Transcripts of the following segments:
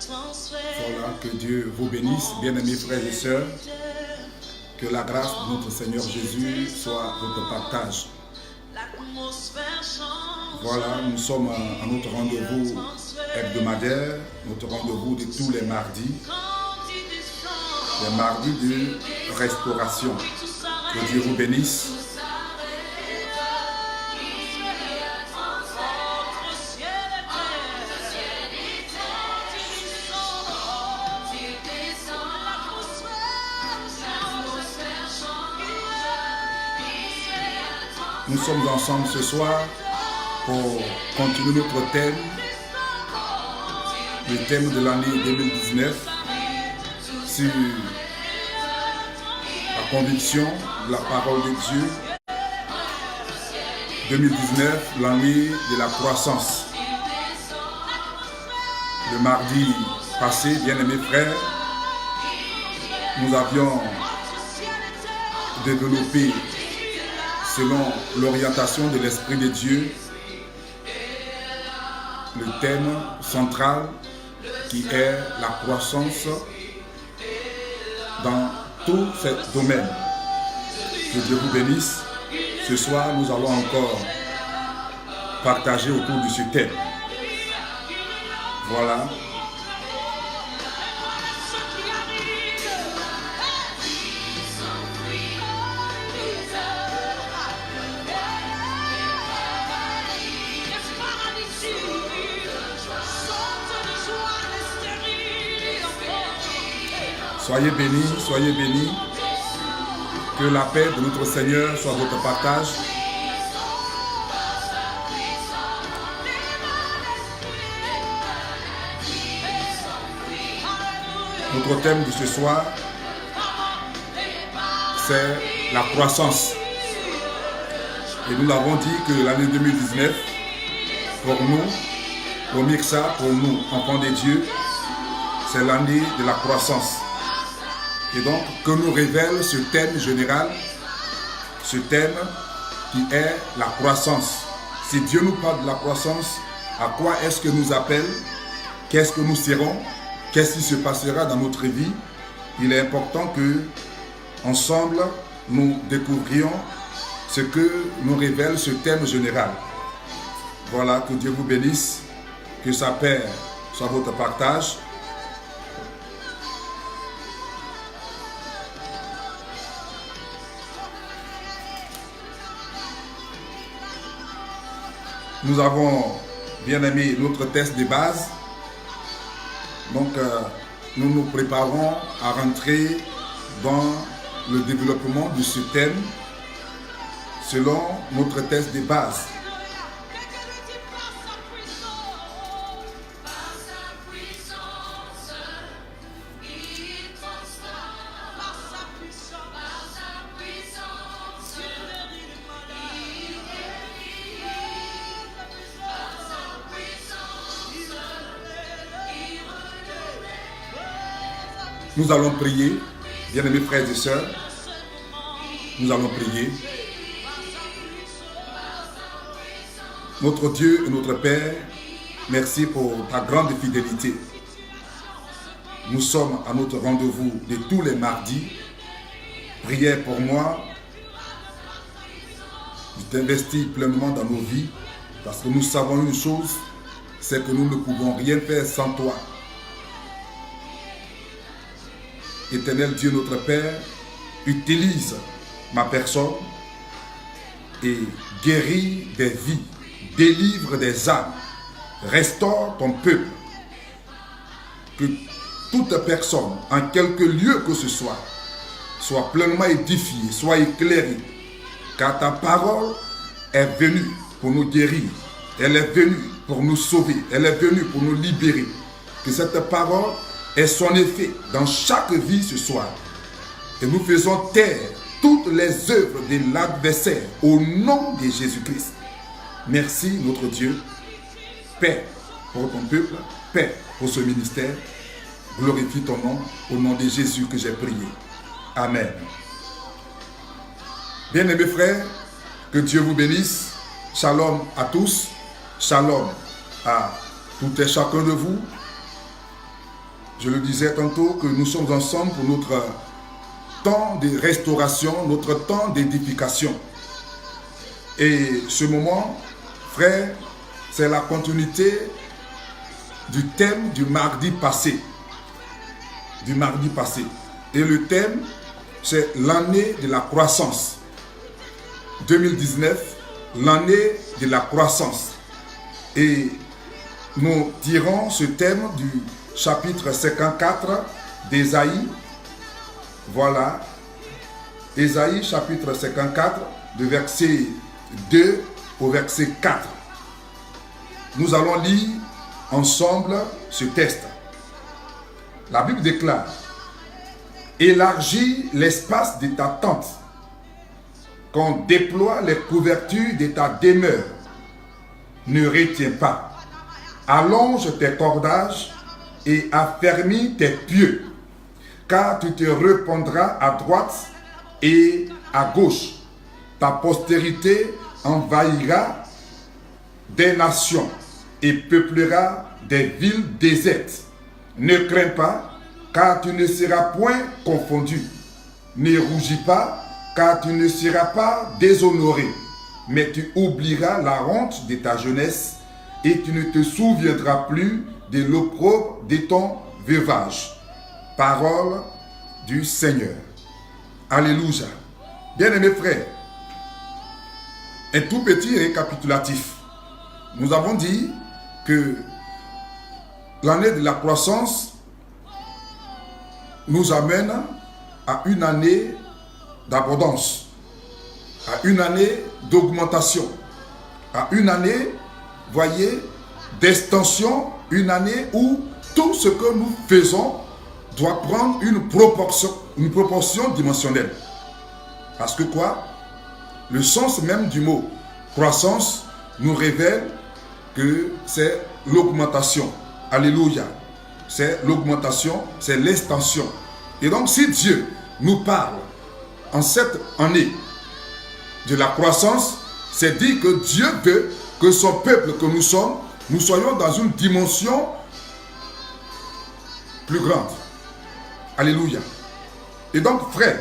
Voilà, que Dieu vous bénisse, bien-aimés frères et sœurs. Que la grâce de notre Seigneur Jésus soit votre partage. Voilà, nous sommes à notre rendez-vous hebdomadaire, notre rendez-vous de tous les mardis de restauration. Que Dieu vous bénisse. Nous sommes ensemble ce soir pour continuer notre thème, le thème de l'année 2019, sur la conviction de la parole de Dieu. 2019, l'année de la croissance. Le mardi passé, bien-aimés frères, nous avions développé, selon l'orientation de l'Esprit de Dieu, le thème central qui est la croissance dans tous ces domaines. Que Dieu vous bénisse. Ce soir, nous allons encore partager autour de ce thème. Voilà. Soyez bénis, soyez bénis. Que la paix de notre Seigneur soit votre partage. Notre thème de ce soir, c'est la croissance. Et nous l'avons dit que l'année 2019, pour nous, au Mixa, pour nous, enfants de Dieu, c'est l'année de la croissance. Et donc, que nous révèle ce thème général, ce thème qui est la croissance. Si Dieu nous parle de la croissance, à quoi est-ce que nous appelle? Qu'est-ce que nous serons? Qu'est-ce qui se passera dans notre vie? Il est important que, ensemble, nous découvrions ce que nous révèle ce thème général. Voilà, que Dieu vous bénisse, que sa paix soit votre partage. Nous avons bien aimé notre test de base. Donc, nous nous préparons à rentrer dans le développement de ce thème selon notre test de base. Nous allons prier, bien-aimés frères et sœurs. Nous allons prier. Notre Dieu et notre Père, merci pour ta grande fidélité. Nous sommes à notre rendez-vous de tous les mardis. Prière pour moi. Je t'investis pleinement dans nos vies parce que nous savons une chose, c'est que nous ne pouvons rien faire sans toi. Éternel Dieu notre Père, utilise ma personne et guéris des vies, délivre des âmes, restaure ton peuple. Que toute personne, en quelque lieu que ce soit pleinement édifiée, soit éclairée, car ta parole est venue pour nous guérir, elle est venue pour nous sauver, elle est venue pour nous libérer. Que cette parole ait son effet dans chaque vie ce soir. Et nous faisons taire toutes les œuvres de l'adversaire au nom de Jésus-Christ. Merci notre Dieu. Paix pour ton peuple, paix pour ce ministère. Glorifie ton nom au nom de Jésus que j'ai prié. Amen. Bien-aimés frères, que Dieu vous bénisse. Shalom à tous. Shalom à tout et chacun de vous. Je le disais tantôt que nous sommes ensemble pour notre temps de restauration, notre temps d'édification. Et ce moment, frère, c'est la continuité du thème du mardi passé. Et le thème, c'est l'année de la croissance. 2019, l'année de la croissance. Et nous tirons ce thème du chapitre 54 d'Ésaïe. Voilà. Ésaïe chapitre 54, de verset 2 au verset 4. Nous allons lire ensemble ce texte. La Bible déclare: élargis l'espace de ta tente, qu'on déploie les couvertures de ta demeure. Ne retiens pas. Allonge tes cordages et affermis tes pieux, car tu te répandras à droite et à gauche. Ta postérité envahira des nations et peuplera des villes désertes. Ne crains pas, car tu ne seras point confondu. Ne rougis pas, car tu ne seras pas déshonoré. Mais tu oublieras la honte de ta jeunesse et tu ne te souviendras plus de l'opprobre de ton veuvage. Parole du Seigneur. Alléluia. Bien-aimés frères, un tout petit récapitulatif. Nous avons dit que l'année de la croissance nous amène à une année d'abondance, à une année d'augmentation, à une année, voyez, d'extension, une année où tout ce que nous faisons doit prendre une proportion dimensionnelle. Parce que quoi? Le sens même du mot croissance nous révèle que c'est l'augmentation. Alléluia. C'est l'augmentation, c'est l'extension. Et donc si Dieu nous parle en cette année de la croissance, c'est dire que Dieu veut que son peuple que nous sommes, nous soyons dans une dimension plus grande. Alléluia. Et donc, frère,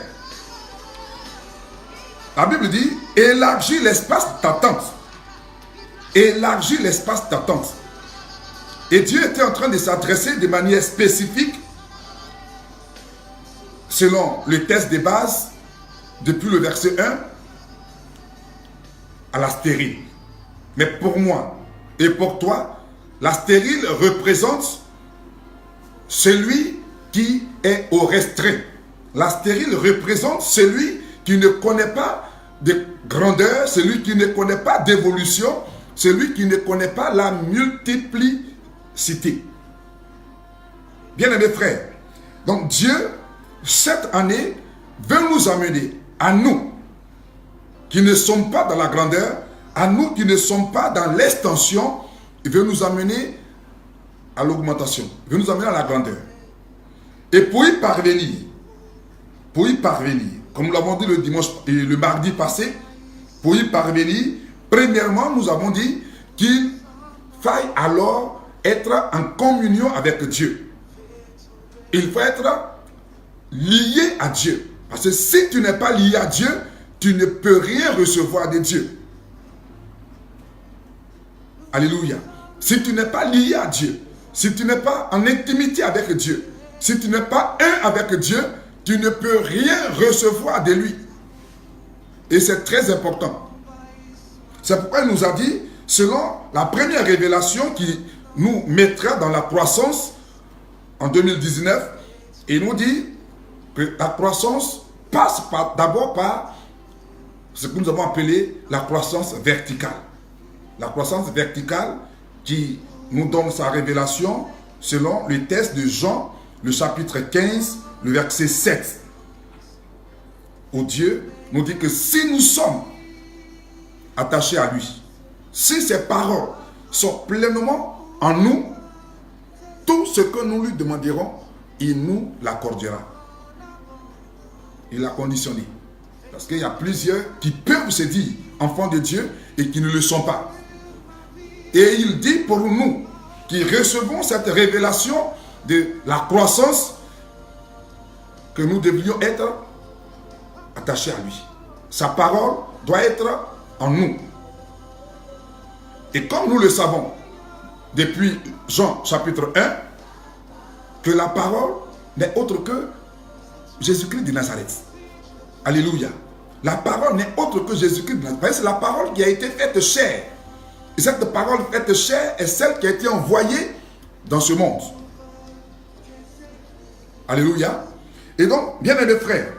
la Bible dit, élargis l'espace de ta tente. Élargis l'espace de ta tente. Et Dieu était en train de s'adresser de manière spécifique, selon le texte de base, depuis le verset 1, à la stérile. Mais pour moi et pour toi, la stérile représente celui qui est au restreint. La stérile représente celui qui ne connaît pas de grandeur, celui qui ne connaît pas d'évolution, celui qui ne connaît pas la multiplicité. Bien-aimés frères, donc Dieu, cette année, veut nous amener à nous, qui ne sommes pas dans la grandeur, à nous qui ne sommes pas dans l'extension, il veut nous amener à l'augmentation, il veut nous amener à la grandeur. Et pour y parvenir, comme nous l'avons dit le dimanche et le mardi passé, pour y parvenir, premièrement, nous avons dit qu'il faille alors être en communion avec Dieu. Il faut être lié à Dieu. Parce que si tu n'es pas lié à Dieu, tu ne peux rien recevoir de Dieu. Alléluia. Si tu n'es pas lié à Dieu, si tu n'es pas en intimité avec Dieu, si tu n'es pas un avec Dieu, tu ne peux rien recevoir de lui. Et c'est très important. C'est pourquoi il nous a dit, selon la première révélation qui nous mettra dans la croissance en 2019, il nous dit que la croissance passe d'abord par ce que nous avons appelé la croissance verticale. La croissance verticale qui nous donne sa révélation selon le texte de Jean, le chapitre 15, le verset 7. Où Dieu nous dit que si nous sommes attachés à lui, si ses paroles sont pleinement en nous, tout ce que nous lui demanderons, il nous l'accordera. Il l'a conditionné. Parce qu'il y a plusieurs qui peuvent se dire enfants de Dieu et qui ne le sont pas. Et il dit pour nous qui recevons cette révélation de la croissance que nous devrions être attachés à lui. Sa parole doit être en nous. Et comme nous le savons depuis Jean chapitre 1, que la parole n'est autre que Jésus-Christ de Nazareth. Alléluia. La parole n'est autre que Jésus-Christ de Nazareth. C'est la parole qui a été faite chair. Et cette parole faite chair est celle qui a été envoyée dans ce monde. Alléluia. Et donc, bien aimés frères,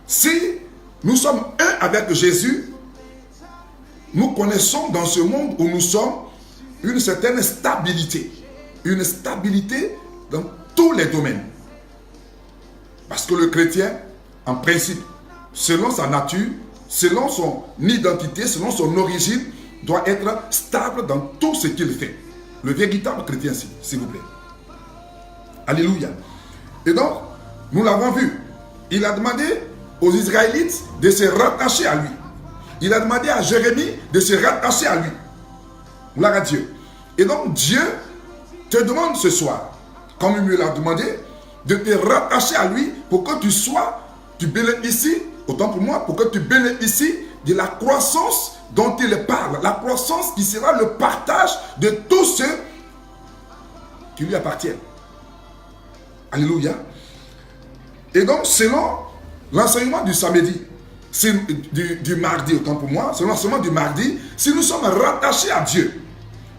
si nous sommes un avec Jésus, nous connaissons dans ce monde où nous sommes une certaine stabilité. Une stabilité dans tous les domaines. Parce que le chrétien, en principe, selon sa nature, selon son identité, selon son origine, doit être stable dans tout ce qu'il fait. Le véritable chrétien, s'il vous plaît. Alléluia. Et donc, nous l'avons vu. Il a demandé aux Israélites de se rattacher à lui. Il a demandé à Jérémie de se rattacher à lui. Gloire à Dieu. Et donc, Dieu te demande ce soir, comme il me l'a demandé, de te rattacher à lui pour que tu bénéficies, autant pour moi, pour que tu bénéficies de la croissance dont il parle. La croissance qui sera le partage de tous ceux qui lui appartiennent. Alléluia. Et donc, selon l'enseignement du samedi, du mardi, autant pour moi, selon l'enseignement du mardi, si nous sommes rattachés à Dieu,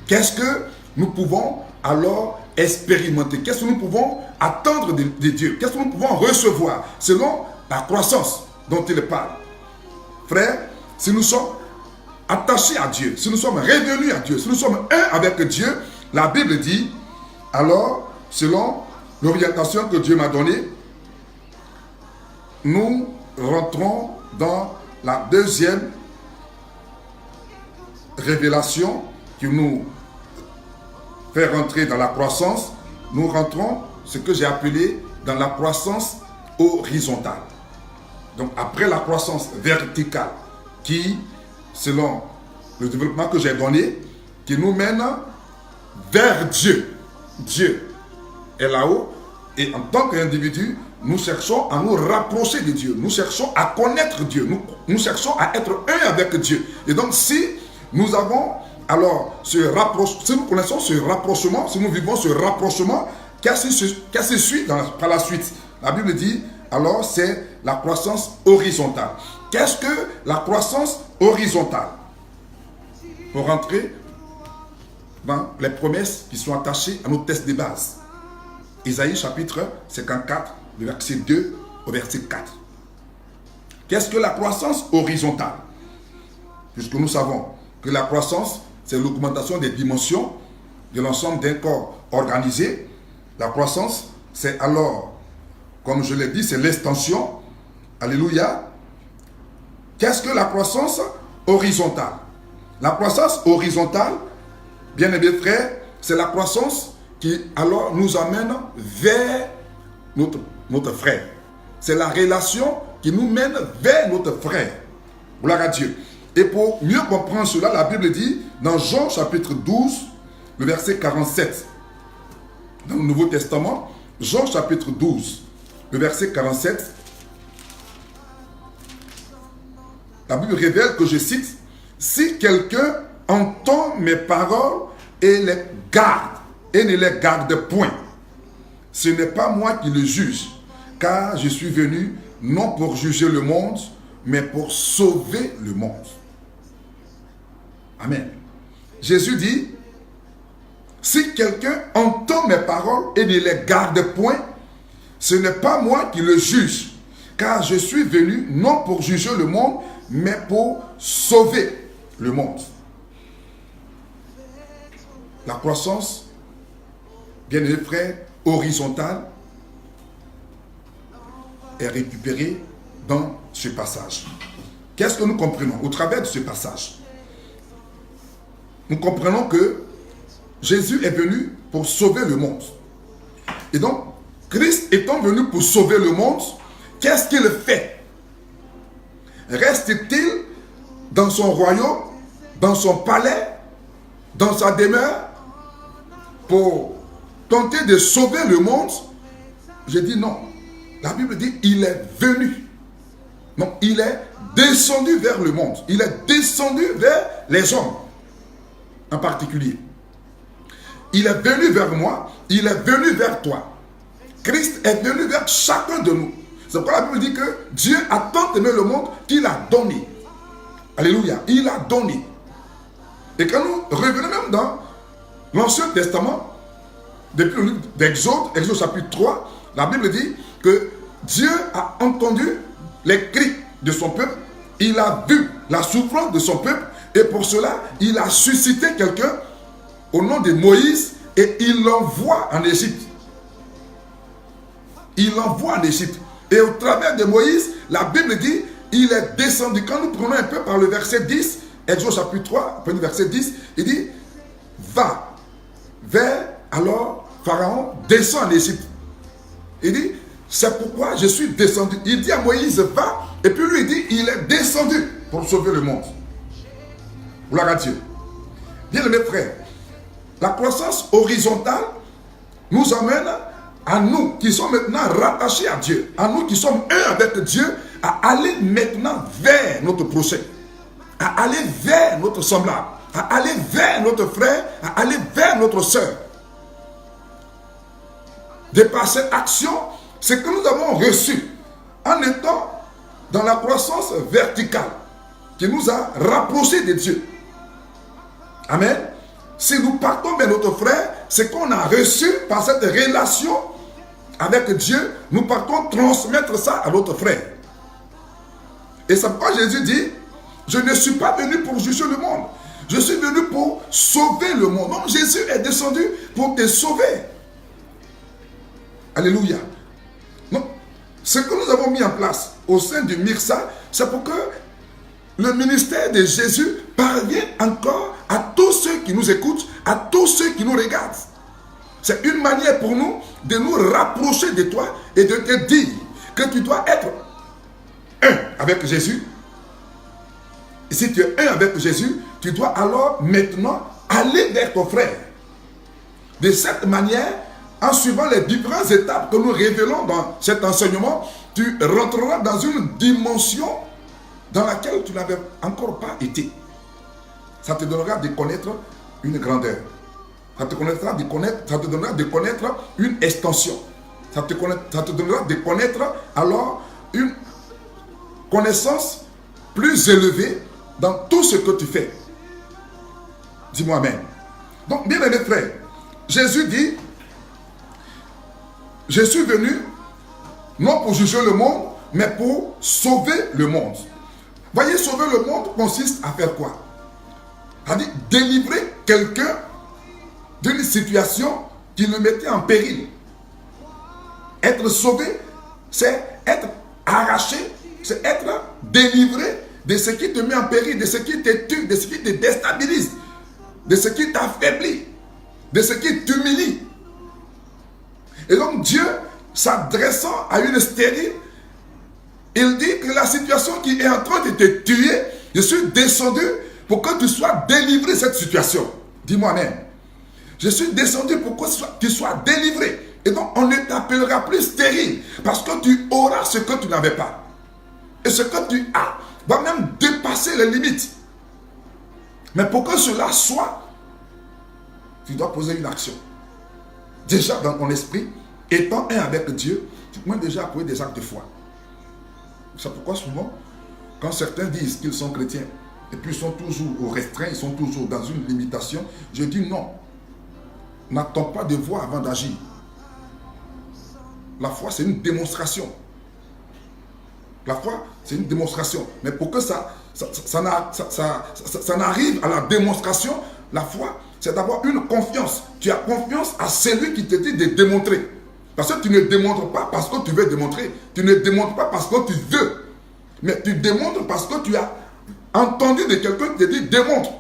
qu'est-ce que nous pouvons alors expérimenter? Qu'est-ce que nous pouvons attendre de Dieu? Qu'est-ce que nous pouvons recevoir selon la croissance dont il parle? Frère, si nous sommes attachés à Dieu, si nous sommes revenus à Dieu, si nous sommes un avec Dieu, la Bible dit, alors, selon l'orientation que Dieu m'a donnée, nous rentrons dans la deuxième révélation qui nous fait rentrer dans la croissance. Nous rentrons ce que j'ai appelé dans la croissance horizontale. Donc après la croissance verticale qui, selon le développement que j'ai donné, qui nous mène vers Dieu. Dieu est là-haut et en tant qu'individu, nous cherchons à nous rapprocher de Dieu. Nous cherchons à connaître Dieu. Nous cherchons à être un avec Dieu. Et donc si nous avons alors si nous connaissons ce rapprochement, si nous vivons ce rapprochement, qu'est-ce qui suit par la suite? La Bible dit, alors c'est la croissance horizontale. Qu'est-ce que la croissance horizontale? Pour rentrer dans les promesses qui sont attachées à nos tests de base. Isaïe chapitre 54, le verset 2 au verset 4. Qu'est-ce que la croissance horizontale? Puisque nous savons que la croissance, c'est l'augmentation des dimensions de l'ensemble d'un corps organisé. La croissance, c'est alors, comme je l'ai dit, c'est l'extension. Alléluia. Qu'est-ce que la croissance horizontale? La croissance horizontale, bien aimés frères, c'est la croissance qui alors nous amène vers notre frère. C'est la relation qui nous mène vers notre frère. Gloire à Dieu. Et pour mieux comprendre cela, la Bible dit dans Jean chapitre 12, le verset 47. Dans le Nouveau Testament, Jean chapitre 12, le verset 47. La Bible révèle que je cite, « Si quelqu'un entend mes paroles et les garde, et ne les garde point, ce n'est pas moi qui le juge, car je suis venu non pour juger le monde, mais pour sauver le monde. » Amen. Jésus dit, si quelqu'un entend mes paroles et ne les garde point, ce n'est pas moi qui le juge, car je suis venu non pour juger le monde, mais pour sauver le monde. La croissance, bien aimés frères, horizontale, est récupérée dans ce passage. Qu'est-ce que nous comprenons au travers de ce passage? Nous comprenons que Jésus est venu pour sauver le monde. Et donc, Christ étant venu pour sauver le monde, qu'est-ce qu'il fait? Reste-t-il dans son royaume, dans son palais, dans sa demeure pour tenter de sauver le monde. J'ai dit non. La Bible dit il est venu. Non, il est descendu vers le monde. Il est descendu vers les hommes en particulier. Il est venu vers moi. Il est venu vers toi. Christ est venu vers chacun de nous. C'est pourquoi la Bible dit que Dieu a tant aimé le monde qu'il a donné. Alléluia. Il a donné. Et quand nous revenons même dans l'Ancien Testament, depuis le livre d'Exode, Exode chapitre 3, la Bible dit que Dieu a entendu les cris de son peuple, il a vu la souffrance de son peuple, et pour cela, il a suscité quelqu'un au nom de Moïse, et il l'envoie en Égypte. Il l'envoie en Égypte. Et au travers de Moïse, la Bible dit, il est descendu. Quand nous prenons un peu par le verset 10, Exode chapitre 3, premier verset 10, il dit, va vers, alors, Pharaon descend en Égypte. Il dit, c'est pourquoi je suis descendu. Il dit à Moïse, va, et puis lui il dit, il est descendu pour sauver le monde. Gloire à Dieu. Bien mes frères, la croissance horizontale nous amène à nous qui sommes maintenant rattachés à Dieu, à nous qui sommes un avec Dieu, à aller maintenant vers notre prochain, à aller vers notre semblable, à aller vers notre frère, à aller vers notre soeur. De par cette action, c'est que nous avons reçu en étant dans la croissance verticale qui nous a rapprochés de Dieu. Amen. Si nous partons vers notre frère, c'est qu'on a reçu par cette relation avec Dieu, nous partons transmettre ça à notre frère. Et c'est pourquoi Jésus dit, je ne suis pas venu pour juger le monde, je suis venu pour sauver le monde. Donc Jésus est descendu pour te sauver. Alléluia. Donc, ce que nous avons mis en place au sein du MIRSA, c'est pour que le ministère de Jésus parvienne encore à tous ceux qui nous écoutent, à tous ceux qui nous regardent. C'est une manière pour nous de nous rapprocher de toi et de te dire que tu dois être un avec Jésus. Et si tu es un avec Jésus, tu dois alors maintenant aller vers ton frère. De cette manière, en suivant les différentes étapes que nous révélons dans cet enseignement, tu rentreras dans une dimension dans laquelle tu n'avais encore pas été. Ça te donnera de connaître une grandeur. Ça te donnera de connaître une extension. Ça te donnera de connaître alors une connaissance plus élevée dans tout ce que tu fais. Dis-moi amen. Donc, bien aimés frères, Jésus dit, je suis venu non pour juger le monde, mais pour sauver le monde. Voyez, sauver le monde consiste à faire quoi? C'est-à-dire délivrer quelqu'un d'une situation qui le mettait en péril. Être sauvé, c'est être arraché, c'est être délivré de ce qui te met en péril, de ce qui te tue, de ce qui te déstabilise, de ce qui t'affaiblit, de ce qui t'humilie. Et donc Dieu, s'adressant à une stérile, il dit que la situation qui est en train de te tuer, je suis descendu pour que tu sois délivré de cette situation. Dis-moi amen. Je suis descendu pour que tu sois délivré. Et donc on ne t'appellera plus stérile parce que tu auras ce que tu n'avais pas. Et ce que tu as va même dépasser les limites. Mais pour que cela soit, tu dois poser une action. Déjà dans ton esprit, étant un avec Dieu, tu peux déjà poser des actes de foi. C'est pourquoi souvent, quand certains disent qu'ils sont chrétiens, et puis ils sont toujours restreints, ils sont toujours dans une limitation, je dis non. N'attends pas de voir avant d'agir. La foi, c'est une démonstration. La foi, c'est une démonstration. Mais pour que ça n'arrive à la démonstration, la foi, c'est d'avoir une confiance. Tu as confiance à celui qui te dit de démontrer. Parce que tu ne démontres pas parce que tu veux démontrer. Tu ne démontres pas parce que tu veux. Mais tu démontres parce que tu as entendu de quelqu'un qui te dit démontre.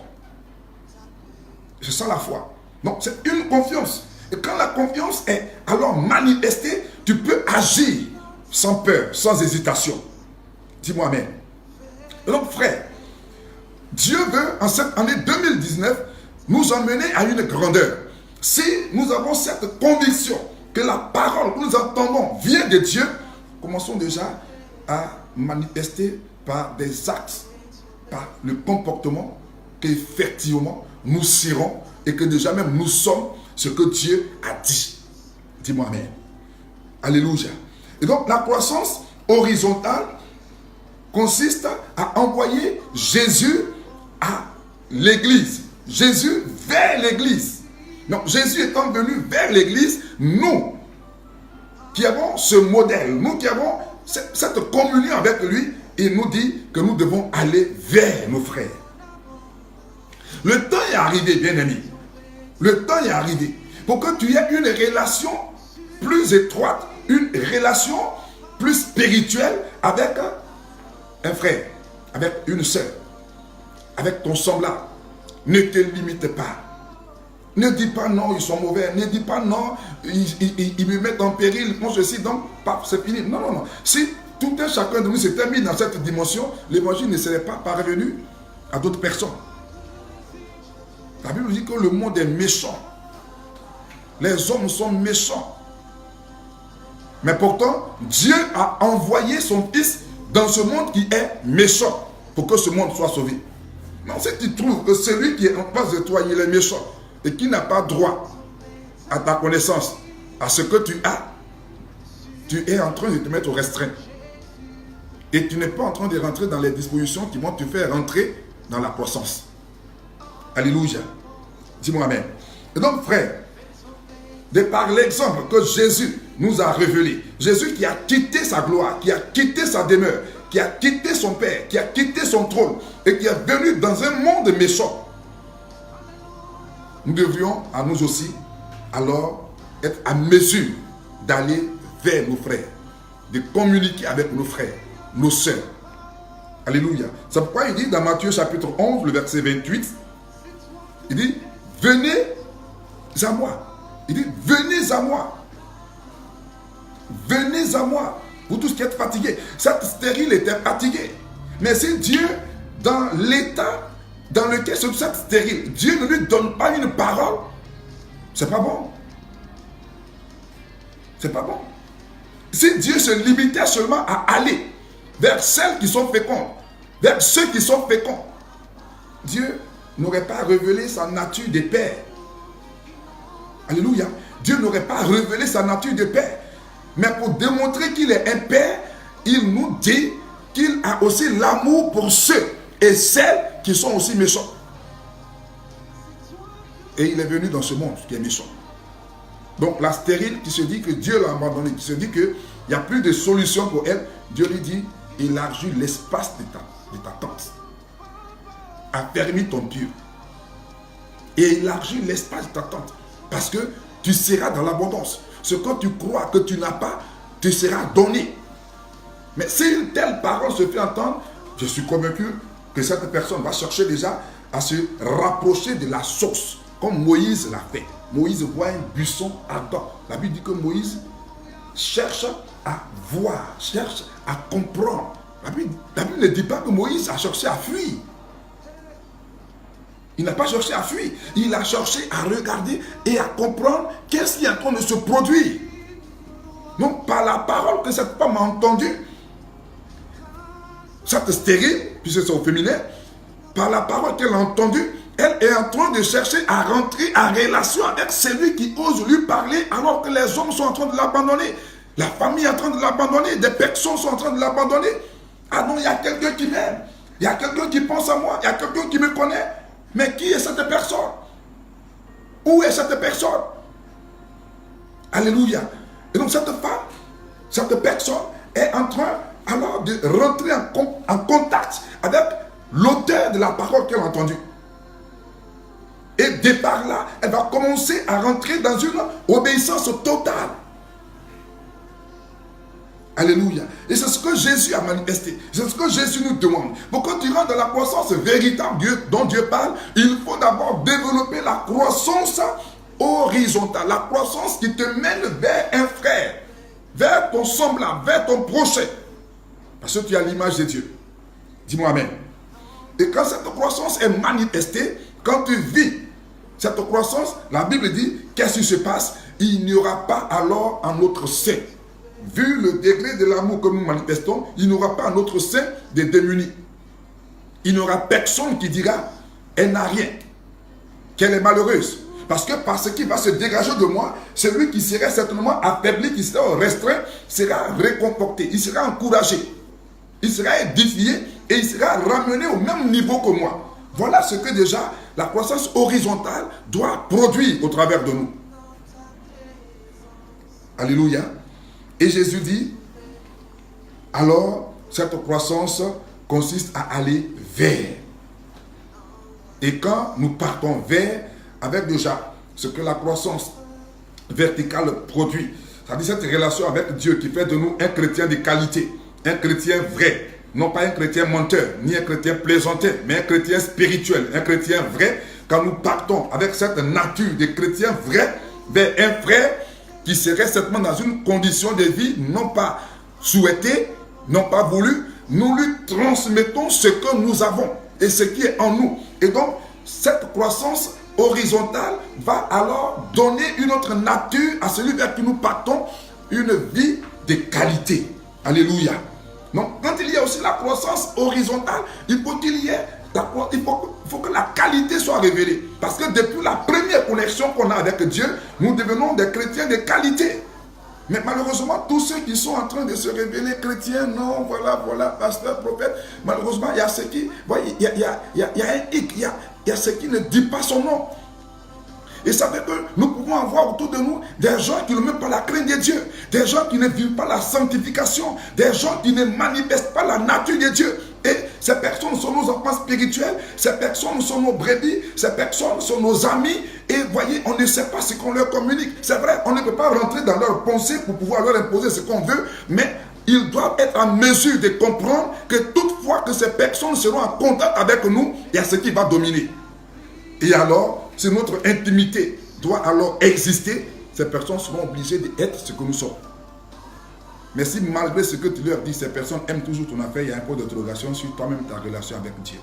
C'est ça la foi. Donc c'est une confiance. Et quand la confiance est alors manifestée, tu peux agir sans peur, sans hésitation. Dis-moi amen. Et donc frère, Dieu veut en cette année 2019 nous emmener à une grandeur. Si nous avons cette conviction que la parole que nous entendons vient de Dieu, commençons déjà à manifester par des actes, par le comportement qu'effectivement nous serons et que déjà même nous sommes ce que Dieu a dit. Dis-moi amen. Alléluia. Et donc la croissance horizontale consiste à envoyer Jésus à l'église. Jésus vers l'église. Donc Jésus étant venu vers l'église, nous qui avons ce modèle, nous qui avons cette communion avec lui, il nous dit que nous devons aller vers nos frères. Le temps est arrivé, bien-aimé. Le temps est arrivé pour que tu aies une relation plus étroite, une relation plus spirituelle avec un frère, avec une soeur, avec ton semblable. Ne te limite pas. Ne dis pas non, ils sont mauvais. Ne dis pas non, ils me mettent en péril, ils font ceci, donc c'est fini. Non, non, non. Si tout un chacun de nous s'était mis dans cette dimension, l'évangile ne serait pas parvenu à d'autres personnes. La Bible dit que le monde est méchant. Les hommes sont méchants. Mais pourtant, Dieu a envoyé son Fils dans ce monde qui est méchant pour que ce monde soit sauvé. Non, si tu trouves que celui qui est en face de toi, il est méchant et qui n'a pas droit à ta connaissance, à ce que tu as, tu es en train de te mettre au restreint. Et tu n'es pas en train de rentrer dans les dispositions qui vont te faire rentrer dans la croissance. Alléluia. Dis-moi amen. Et donc, frère, de par l'exemple que Jésus nous a révélé, Jésus qui a quitté sa gloire, qui a quitté sa demeure, qui a quitté son Père, qui a quitté son trône et qui est venu dans un monde méchant, nous devrions à nous aussi alors être à mesure d'aller vers nos frères, de communiquer avec nos frères, nos sœurs. Alléluia. C'est pourquoi il dit dans Matthieu chapitre 11, le verset 28, il dit, venez à moi. Il dit, venez à moi. Venez à moi. Vous tous qui êtes fatigués. Cette stérile était fatiguée. Mais c'est Dieu, dans l'état dans lequel c'est cette stérile, Dieu ne lui donne pas une parole, c'est pas bon. C'est pas bon. Si Dieu se limitait seulement à aller vers celles qui sont fécondes, vers ceux qui sont féconds, Dieu n'aurait pas révélé sa nature de père. Alléluia. Dieu n'aurait pas révélé sa nature de père. Mais pour démontrer qu'il est un père, il nous dit qu'il a aussi l'amour pour ceux et celles qui sont aussi méchants. Et il est venu dans ce monde qui est méchant. Donc la stérile qui se dit que Dieu l'a abandonnée, qui se dit qu'il n'y a plus de solution pour elle, Dieu lui dit, élargis l'espace de ta tente. Affermis ton pieu. Et élargis l'espace de ta tente. Parce que tu seras dans l'abondance. Ce que tu crois que tu n'as pas, te sera donné. Mais si une telle parole se fait entendre, je suis convaincu que cette personne va chercher déjà à se rapprocher de la source, comme Moïse l'a fait. Moïse voit un buisson ardent. La Bible dit que Moïse cherche à voir, cherche à comprendre. La Bible ne dit pas que Moïse a cherché à fuir. Il n'a pas cherché à fuir. Il a cherché à regarder et à comprendre qu'est-ce qui est en train de se produire. Donc, par la parole que cette femme a entendue, cette stérile, puisque c'est au féminin, par la parole qu'elle a entendue, elle est en train de chercher à rentrer en relation avec celui qui ose lui parler alors que les hommes sont en train de l'abandonner. La famille est en train de l'abandonner. Des personnes sont en train de l'abandonner. Ah non, il y a quelqu'un qui m'aime. Il y a quelqu'un qui pense à moi. Il y a quelqu'un qui me connaît. Mais qui est cette personne? Où est cette personne? Alléluia. Et donc cette femme, cette personne est en train alors de rentrer en contact avec l'auteur de la parole qu'elle a entendue. Et de par là, elle va commencer à rentrer dans une obéissance totale. Alléluia. Et c'est ce que Jésus a manifesté. C'est ce que Jésus nous demande. Pour que tu rentres dans la croissance véritable dont Dieu parle, il faut d'abord développer la croissance horizontale. La croissance qui te mène vers un frère, vers ton semblable, vers ton prochain. Parce que tu as l'image de Dieu. Dis-moi amen. Et quand cette croissance est manifestée, quand tu vis Cette croissance, la Bible dit, qu'est-ce qui se passe? Il n'y aura pas alors en notre sein, vu le degré de l'amour que nous manifestons, il n'y aura pas en notre sein des démunis. Il n'y aura personne qui dira, elle n'a rien, qu'elle est malheureuse. Parce que par ce qui va se dégager de moi, celui qui serait certainement affaibli, qui sera restreint, sera réconforté, il sera encouragé, il sera édifié et il sera ramené au même niveau que moi. Voilà ce que déjà la croissance horizontale doit produire au travers de nous. Alléluia. Et Jésus dit, alors cette croissance consiste à aller vers. Et quand nous partons vers, avec déjà ce que la croissance verticale produit, c'est-à-dire cette relation avec Dieu qui fait de nous un chrétien de qualité, un chrétien vrai, non pas un chrétien menteur, ni un chrétien plaisantin, mais un chrétien spirituel, un chrétien vrai. Quand nous partons avec cette nature de chrétien vrai vers un frère qui serait certainement dans une condition de vie non pas souhaitée, non pas voulue, nous lui transmettons ce que nous avons et ce qui est en nous. Et donc, cette croissance horizontale va alors donner une autre nature à celui vers qui nous partons, une vie de qualité. Alléluia. Donc, quand il y a aussi la croissance horizontale, il faut qu'il y ait il faut que la qualité soit révélée. Parce que depuis la première connexion qu'on a avec Dieu, nous devenons des chrétiens de qualité. Mais malheureusement, tous ceux qui sont en train de se révéler chrétiens, non, voilà, pasteur, prophète, malheureusement, il y a ceux qui, voyez, il y a un hic, il y a ceux qui ne disent pas son nom. Et ça fait que nous pouvons avoir autour de nous des gens qui ne mettent pas la crainte de Dieu, des gens qui ne vivent pas la sanctification, des gens qui ne manifestent pas la nature de Dieu. Et ces personnes sont nos enfants spirituels, ces personnes sont nos brebis, ces personnes sont nos amis. Et voyez, on ne sait pas ce qu'on leur communique. C'est vrai, on ne peut pas rentrer dans leurs pensées pour pouvoir leur imposer ce qu'on veut, mais ils doivent être en mesure de comprendre que toutefois que ces personnes seront en contact avec nous, il y a ce qui va dominer. Et alors, si notre intimité doit alors exister, ces personnes seront obligées d'être ce que nous sommes. Mais si malgré ce que tu leur dis, ces personnes aiment toujours ton affaire, il y a un point d'interrogation sur toi-même, ta relation avec Dieu.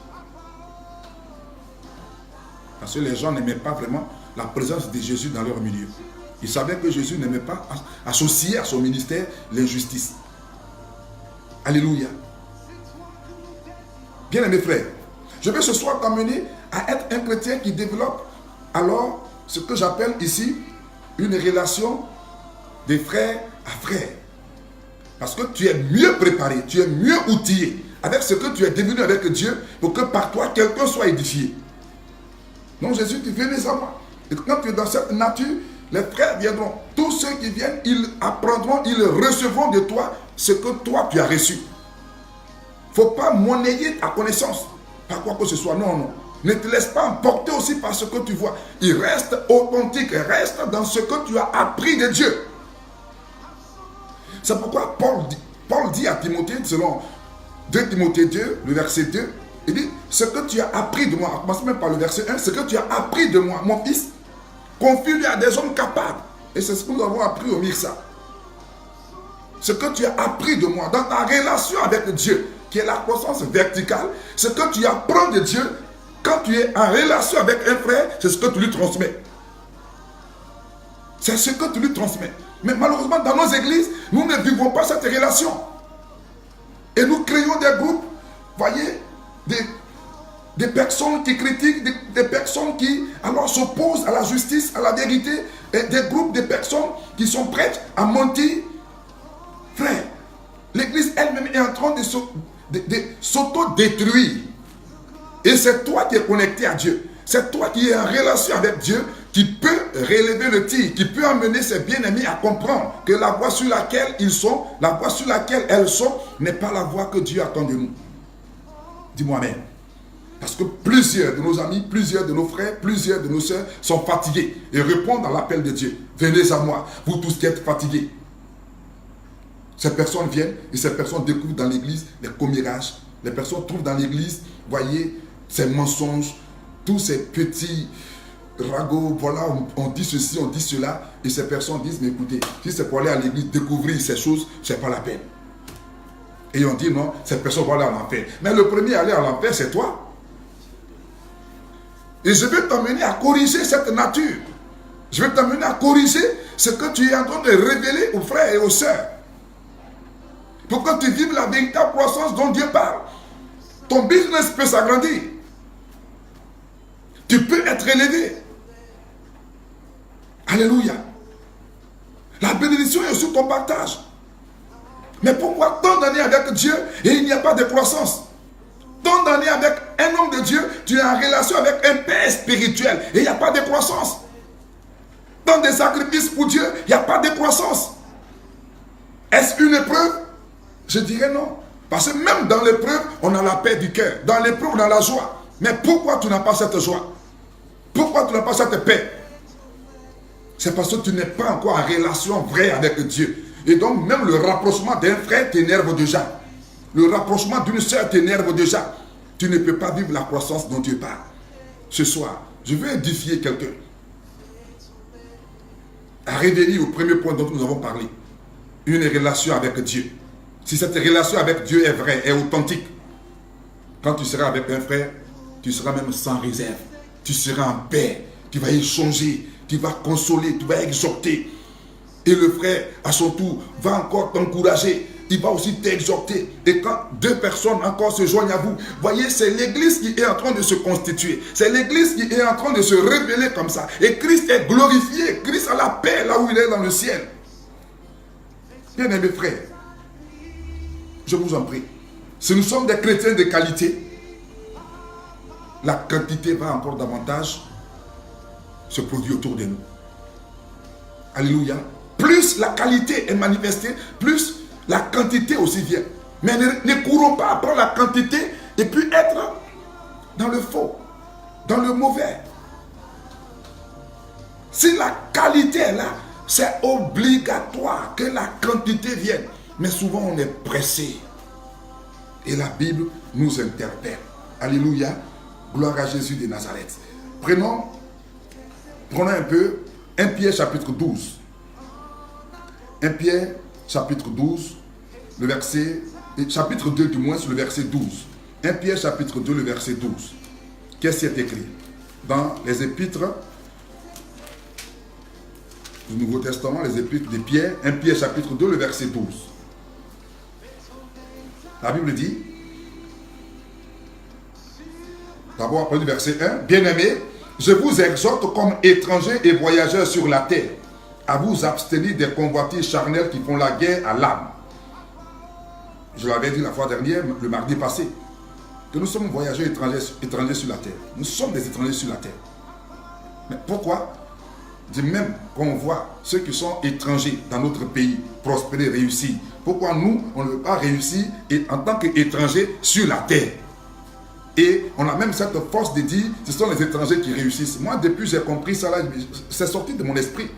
Parce que les gens n'aimaient pas vraiment la présence de Jésus dans leur milieu. Ils savaient que Jésus n'aimait pas associer à son ministère l'injustice. Alléluia. Bien-aimés frères, je vais ce soir t'amener à être un chrétien qui développe alors ce que j'appelle ici une relation de frère à frère. Parce que tu es mieux préparé, tu es mieux outillé avec ce que tu es devenu avec Dieu pour que par toi quelqu'un soit édifié. Donc Jésus dit, venez à moi. Et quand tu es dans cette nature, les frères viendront. Tous ceux qui viennent, ils apprendront, ils recevront de toi ce que toi tu as reçu. Il ne faut pas monnayer ta connaissance par quoi que ce soit. Non, non. Ne te laisse pas emporter aussi par ce que tu vois. Il reste authentique, reste dans ce que tu as appris de Dieu. C'est pourquoi Paul dit à Timothée, selon 2 Timothée 2, le verset 2, il dit, ce que tu as appris de moi, en commençant même par le verset 1, ce que tu as appris de moi, mon fils, confie-le à des hommes capables. Et c'est ce que nous avons appris au Mirsa. Ce que tu as appris de moi, dans ta relation avec Dieu, qui est la croissance verticale, ce que tu apprends de Dieu, quand tu es en relation avec un frère, c'est ce que tu lui transmets. C'est ce que tu lui transmets. Mais malheureusement, dans nos églises, nous ne vivons pas cette relation. Et nous créons des groupes, voyez, des personnes qui critiquent, des personnes qui alors s'opposent à la justice, à la vérité, et des groupes de personnes qui sont prêtes à mentir. Frère, l'église elle-même est en train de s'auto-détruire. Et c'est toi qui es connecté à Dieu. C'est toi qui es en relation avec Dieu qui peut relever le tir, qui peut amener ses bien-aimés à comprendre que la voie sur laquelle ils sont, la voie sur laquelle elles sont, n'est pas la voie que Dieu attend de nous. Dis-moi amen. Parce que plusieurs de nos amis, plusieurs de nos frères, plusieurs de nos soeurs sont fatigués et répondent à l'appel de Dieu. Venez à moi, vous tous qui êtes fatigués. Ces personnes viennent et ces personnes découvrent dans l'église les commérages. Les personnes trouvent dans l'église, voyez, ces mensonges, tous ces petits ragots, voilà, on dit ceci, on dit cela, et ces personnes disent, mais écoutez, si c'est pour aller à l'église découvrir ces choses, c'est pas la peine. Et on dit non, cette personne va aller en enfer. Mais le premier à aller en enfer, c'est toi. Et je vais t'amener à corriger cette nature. Je vais t'amener à corriger ce que tu es en train de révéler aux frères et aux sœurs. Pour que tu vives la véritable croissance dont Dieu parle. Ton business peut s'agrandir. Tu peux être élevé. Alléluia. La bénédiction est sur ton partage. Mais pourquoi tant d'années avec Dieu et il n'y a pas de croissance? Tant d'années avec un homme de Dieu, tu es en relation avec un père spirituel et il n'y a pas de croissance. Tant de sacrifices pour Dieu, il n'y a pas de croissance. Est-ce une épreuve? Je dirais non. Parce que même dans l'épreuve, on a la paix du cœur. Dans l'épreuve, on a la joie. Mais pourquoi tu n'as pas cette joie? Pourquoi tu n'as pas cette paix? C'est parce que tu n'es pas encore en relation vraie avec Dieu. Et donc, même le rapprochement d'un frère t'énerve déjà. Le rapprochement d'une sœur t'énerve déjà. Tu ne peux pas vivre la croissance dont Dieu parle. Ce soir, je veux édifier quelqu'un. À revenir au premier point dont nous avons parlé. Une relation avec Dieu. Si cette relation avec Dieu est vraie, est authentique, quand tu seras avec un frère, tu seras même sans réserve. Tu seras en paix. Tu vas échanger. Tu vas consoler. Tu vas exhorter. Et le frère, à son tour, va encore t'encourager. Il va aussi t'exhorter. Et quand deux personnes encore se joignent à vous, voyez, c'est l'église qui est en train de se constituer. C'est l'église qui est en train de se révéler comme ça. Et Christ est glorifié. Christ a la paix là où il est dans le ciel. Bien-aimés frères, je vous en prie, si nous sommes des chrétiens de qualité, la quantité va encore davantage se produire autour de nous. Alléluia. Plus la qualité est manifestée, plus la quantité aussi vient. Mais ne courons pas après la quantité et puis être dans le faux, dans le mauvais. Si la qualité est là, c'est obligatoire que la quantité vienne. Mais souvent on est pressé. Et la Bible nous interpelle. Alléluia. Gloire à Jésus de Nazareth. Prenons un peu 1 Pierre chapitre 12. 1 Pierre chapitre 12, le verset, chapitre 2 du moins, le verset 12. 1 Pierre chapitre 2, le verset 12. Qu'est-ce qui est écrit? Dans les épîtres du Nouveau Testament, les épîtres de Pierre, 1 Pierre chapitre 2, le verset 12. La Bible dit, d'abord après le verset 1, bien-aimés, je vous exhorte comme étrangers et voyageurs sur la terre, à vous abstenir des convoitises charnelles qui font la guerre à l'âme. Je l'avais dit la fois dernière, le mardi passé, que nous sommes voyageurs étrangers sur la terre. Nous sommes des étrangers sur la terre. Mais pourquoi? Même quand on voit ceux qui sont étrangers dans notre pays prospérer, réussir, pourquoi nous, on ne veut pas réussir en tant qu'étrangers sur la terre? Et on a même cette force de dire, ce sont les étrangers qui réussissent. Moi, depuis j'ai compris ça, là, c'est sorti de mon esprit.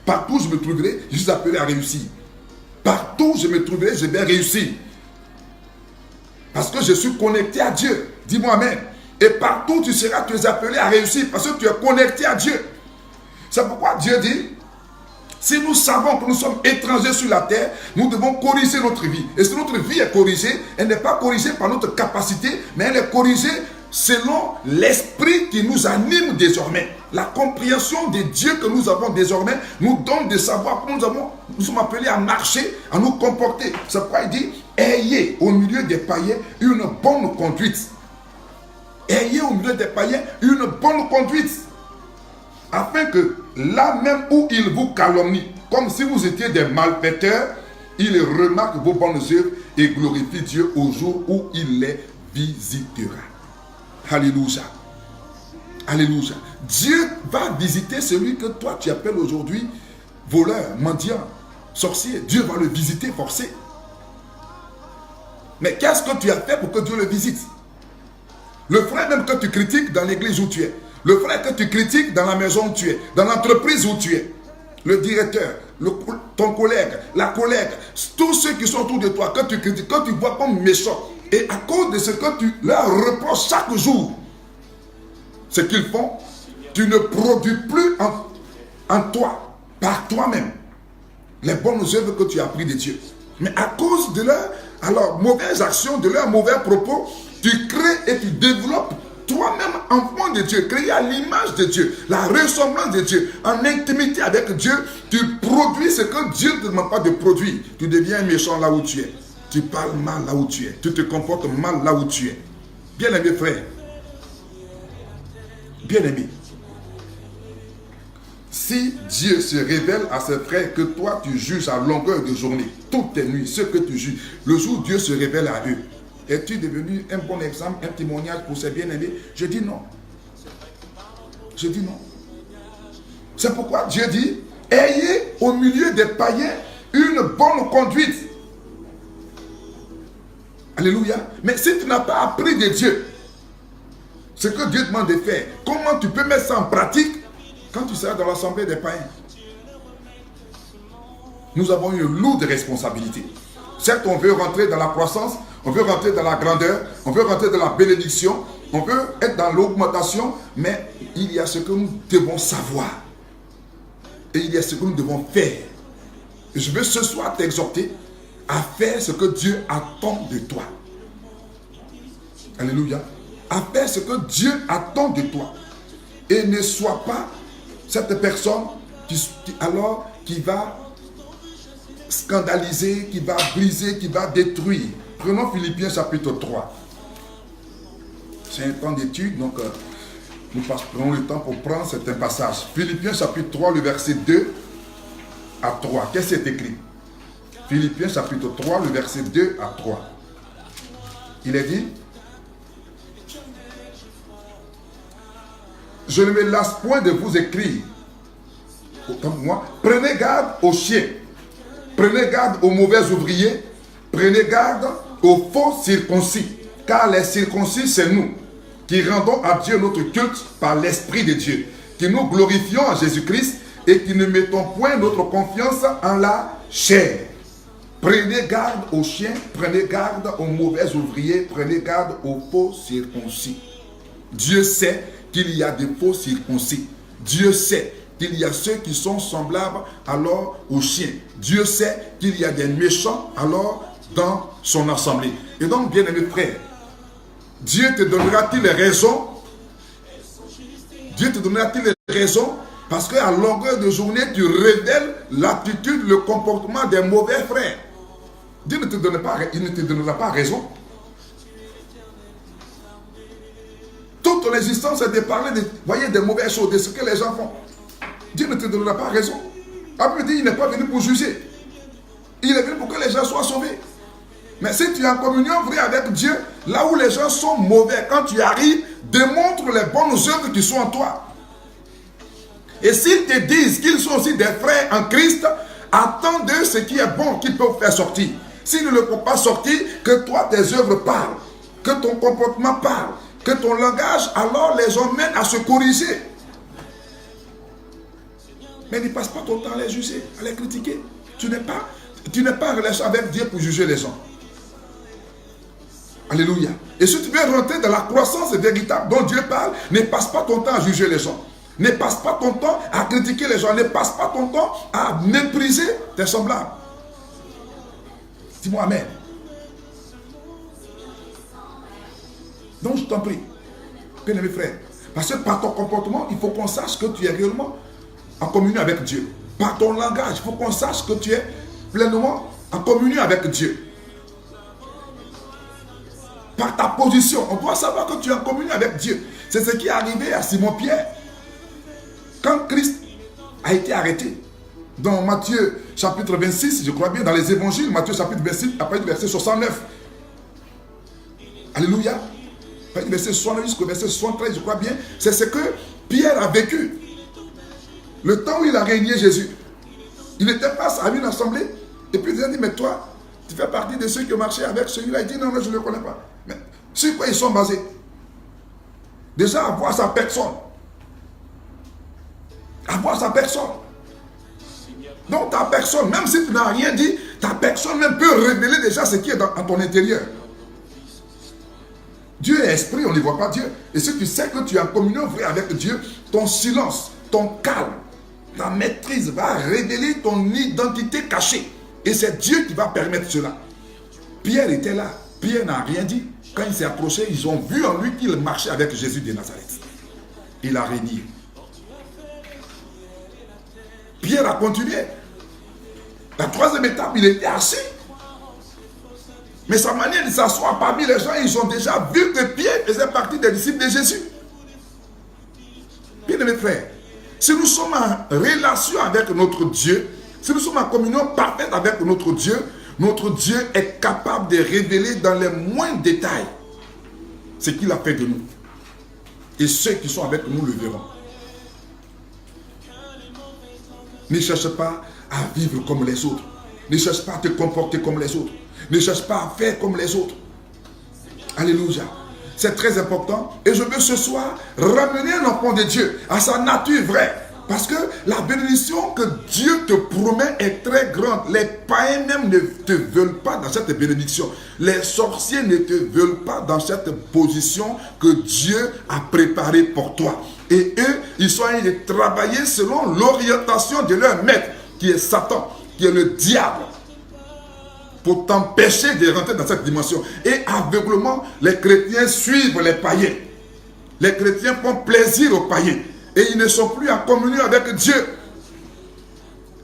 Partout où je me trouverai, je suis appelé à réussir. Partout où je me trouverai, je vais réussir. Parce que je suis connecté à Dieu. Dis-moi amen. Et partout où tu seras, tu es appelé à réussir parce que tu es connecté à Dieu. C'est pourquoi Dieu dit, si nous savons que nous sommes étrangers sur la terre, nous devons corriger notre vie. Et si notre vie est corrigée, elle n'est pas corrigée par notre capacité, mais elle est corrigée selon l'esprit qui nous anime désormais. La compréhension de Dieu que nous avons désormais nous donne de savoir que nous sommes appelés à marcher, à nous comporter. C'est pourquoi il dit, ayez au milieu des païens une bonne conduite. Ayez au milieu des païens une bonne conduite. Afin que là même où ils vous calomnient, comme si vous étiez des malfaiteurs, ils remarquent vos bonnes œuvres et glorifient Dieu au jour où il les visitera. Alléluia. Alléluia. Dieu va visiter celui que toi tu appelles aujourd'hui voleur, mendiant, sorcier. Dieu va le visiter forcé. Mais qu'est-ce que tu as fait pour que Dieu le visite? Le frère même que tu critiques dans l'église où tu es, le frère que tu critiques dans la maison où tu es, dans l'entreprise où tu es, le directeur, ton collègue, la collègue, tous ceux qui sont autour de toi, que tu critiques, que tu vois comme méchants, et à cause de ce que tu leur reproches chaque jour, ce qu'ils font, tu ne produis plus en toi, par toi-même, les bonnes œuvres que tu as apprises de Dieu. Mais à cause de leur mauvaise action, de leurs mauvais propos, tu crées et tu développes toi-même, enfant de Dieu, créé à l'image de Dieu, la ressemblance de Dieu, en intimité avec Dieu, tu produis ce que Dieu ne te demande pas de produire. Tu deviens méchant là où tu es. Tu parles mal là où tu es. Tu te comportes mal là où tu es. Bien-aimé frère, bien-aimé, si Dieu se révèle à ses frères que toi tu juges à longueur de journée, toutes tes nuits, ce que tu juges, le jour où Dieu se révèle à eux, es-tu devenu un bon exemple, un témoignage pour ces bien-aimés? Je dis non. Je dis non. C'est pourquoi Dieu dit, ayez au milieu des païens une bonne conduite. Alléluia. Mais si tu n'as pas appris de Dieu ce que Dieu demande de faire, comment tu peux mettre ça en pratique quand tu seras dans l'assemblée des païens? Nous avons une lourde responsabilité. Certes, on veut rentrer dans la croissance, on veut rentrer dans la grandeur, on veut rentrer dans la bénédiction, on veut être dans l'augmentation, mais il y a ce que nous devons savoir. Et il y a ce que nous devons faire. Et je veux ce soir t'exhorter à faire ce que Dieu attend de toi. Alléluia. À faire ce que Dieu attend de toi. Et ne sois pas cette personne qui va scandaliser, qui va briser, qui va détruire. Prenons Philippiens chapitre 3. C'est un temps d'étude, donc nous prenons le temps pour prendre certains passages. Philippiens chapitre 3, le verset 2 à 3. Qu'est-ce qui est écrit? Philippiens chapitre 3, le verset 2 à 3. Il est dit, je ne me lasse point de vous écrire, comme moi, prenez garde aux chiens, prenez garde aux mauvais ouvriers, prenez garde aux faux circoncis, car les circoncis, c'est nous, qui rendons à Dieu notre culte par l'Esprit de Dieu, qui nous glorifions en Jésus-Christ et qui ne mettons point notre confiance en la chair. Prenez garde aux chiens, prenez garde aux mauvais ouvriers, prenez garde aux faux circoncis. Dieu sait qu'il y a des faux circoncis. Dieu sait qu'il y a ceux qui sont semblables alors aux chiens. Dieu sait qu'il y a des méchants alors dans son assemblée. Et donc, bien-aimé frère, Dieu te donnera-t-il les raisons? Dieu te donnera-t-il les raisons? Parce qu'à longueur de journée, tu révèles l'attitude, le comportement des mauvais frères. Dieu ne te donnera pas raison. Toute ton existence est de parler des mauvaises choses, de ce que les gens font. Dieu ne te donnera pas raison. Après, il n'est pas venu pour juger. Il est venu pour que les gens soient sauvés. Mais si tu es en communion vraie avec Dieu, là où les gens sont mauvais, quand tu arrives, démontre les bonnes œuvres qui sont en toi. Et s'ils te disent qu'ils sont aussi des frères en Christ, attends d'eux ce qui est bon qu'ils peuvent faire sortir. S'ils ne le font pas sortir, que toi tes œuvres parlent, que ton comportement parle, que ton langage, alors les emmène à se corriger. Mais ne passe pas ton temps à les juger, à les critiquer. Tu n'es pas en relation avec Dieu pour juger les gens. Alléluia. Et si tu veux rentrer dans la croissance véritable dont Dieu parle, ne passe pas ton temps à juger les gens. Ne passe pas ton temps à critiquer les gens. Ne passe pas ton temps à mépriser tes semblables. Dis-moi amen. Donc je t'en prie, bien aimé frère, parce que par ton comportement, il faut qu'on sache que tu es réellement en communion avec Dieu. Par ton langage, il faut qu'on sache que tu es pleinement en communion avec Dieu. Par ta position, on doit savoir que tu es en communion avec Dieu. C'est ce qui est arrivé à Simon-Pierre. Quand Christ a été arrêté, dans Matthieu chapitre 26, je crois bien, dans les évangiles, Matthieu chapitre 26, après le verset 69. Alléluia. Après le verset 69 jusqu'au verset 73, je crois bien, c'est ce que Pierre a vécu. Le temps où il a régné Jésus. Il était face à une assemblée, et puis il a dit, mais toi, tu fais partie de ceux qui ont marché avec celui-là. Il dit, non, je ne le connais pas. Mais sur quoi ils sont basés? Déjà, à voir sa personne. À voir sa personne. Donc ta personne, même si tu n'as rien dit, ta personne même peut révéler déjà ce qui est dans ton intérieur. Dieu est esprit, on ne voit pas Dieu. Et si tu sais que tu es en communion vraie avec Dieu, ton silence, ton calme, ta maîtrise va révéler ton identité cachée. Et c'est Dieu qui va permettre cela. Pierre était là. Pierre n'a rien dit. Quand il s'est approché, ils ont vu en lui qu'il marchait avec Jésus de Nazareth. Il a régné. Pierre a continué. La troisième étape, il était assis. Mais sa manière de s'asseoir parmi les gens, ils ont déjà vu que Pierre faisait partie des disciples de Jésus. Bien mes frères, si nous sommes en relation avec notre Dieu, si nous sommes en communion parfaite avec notre Dieu est capable de révéler dans les moindres détails ce qu'il a fait de nous. Et ceux qui sont avec nous le verront. Ne cherche pas à vivre comme les autres. Ne cherche pas à te comporter comme les autres. Ne cherche pas à faire comme les autres. Alléluia. C'est très important. Et je veux ce soir ramener un enfant de Dieu à sa nature vraie. Parce que la bénédiction que Dieu te promet est très grande. Les païens même ne te veulent pas dans cette bénédiction. Les sorciers ne te veulent pas dans cette position que Dieu a préparée pour toi. Et eux, ils sont en train de travailler selon l'orientation de leur maître, qui est Satan, qui est le diable, pour t'empêcher de rentrer dans cette dimension. Et aveuglement, les chrétiens suivent les païens. Les chrétiens font plaisir aux païens. Et ils ne sont plus en communion avec Dieu.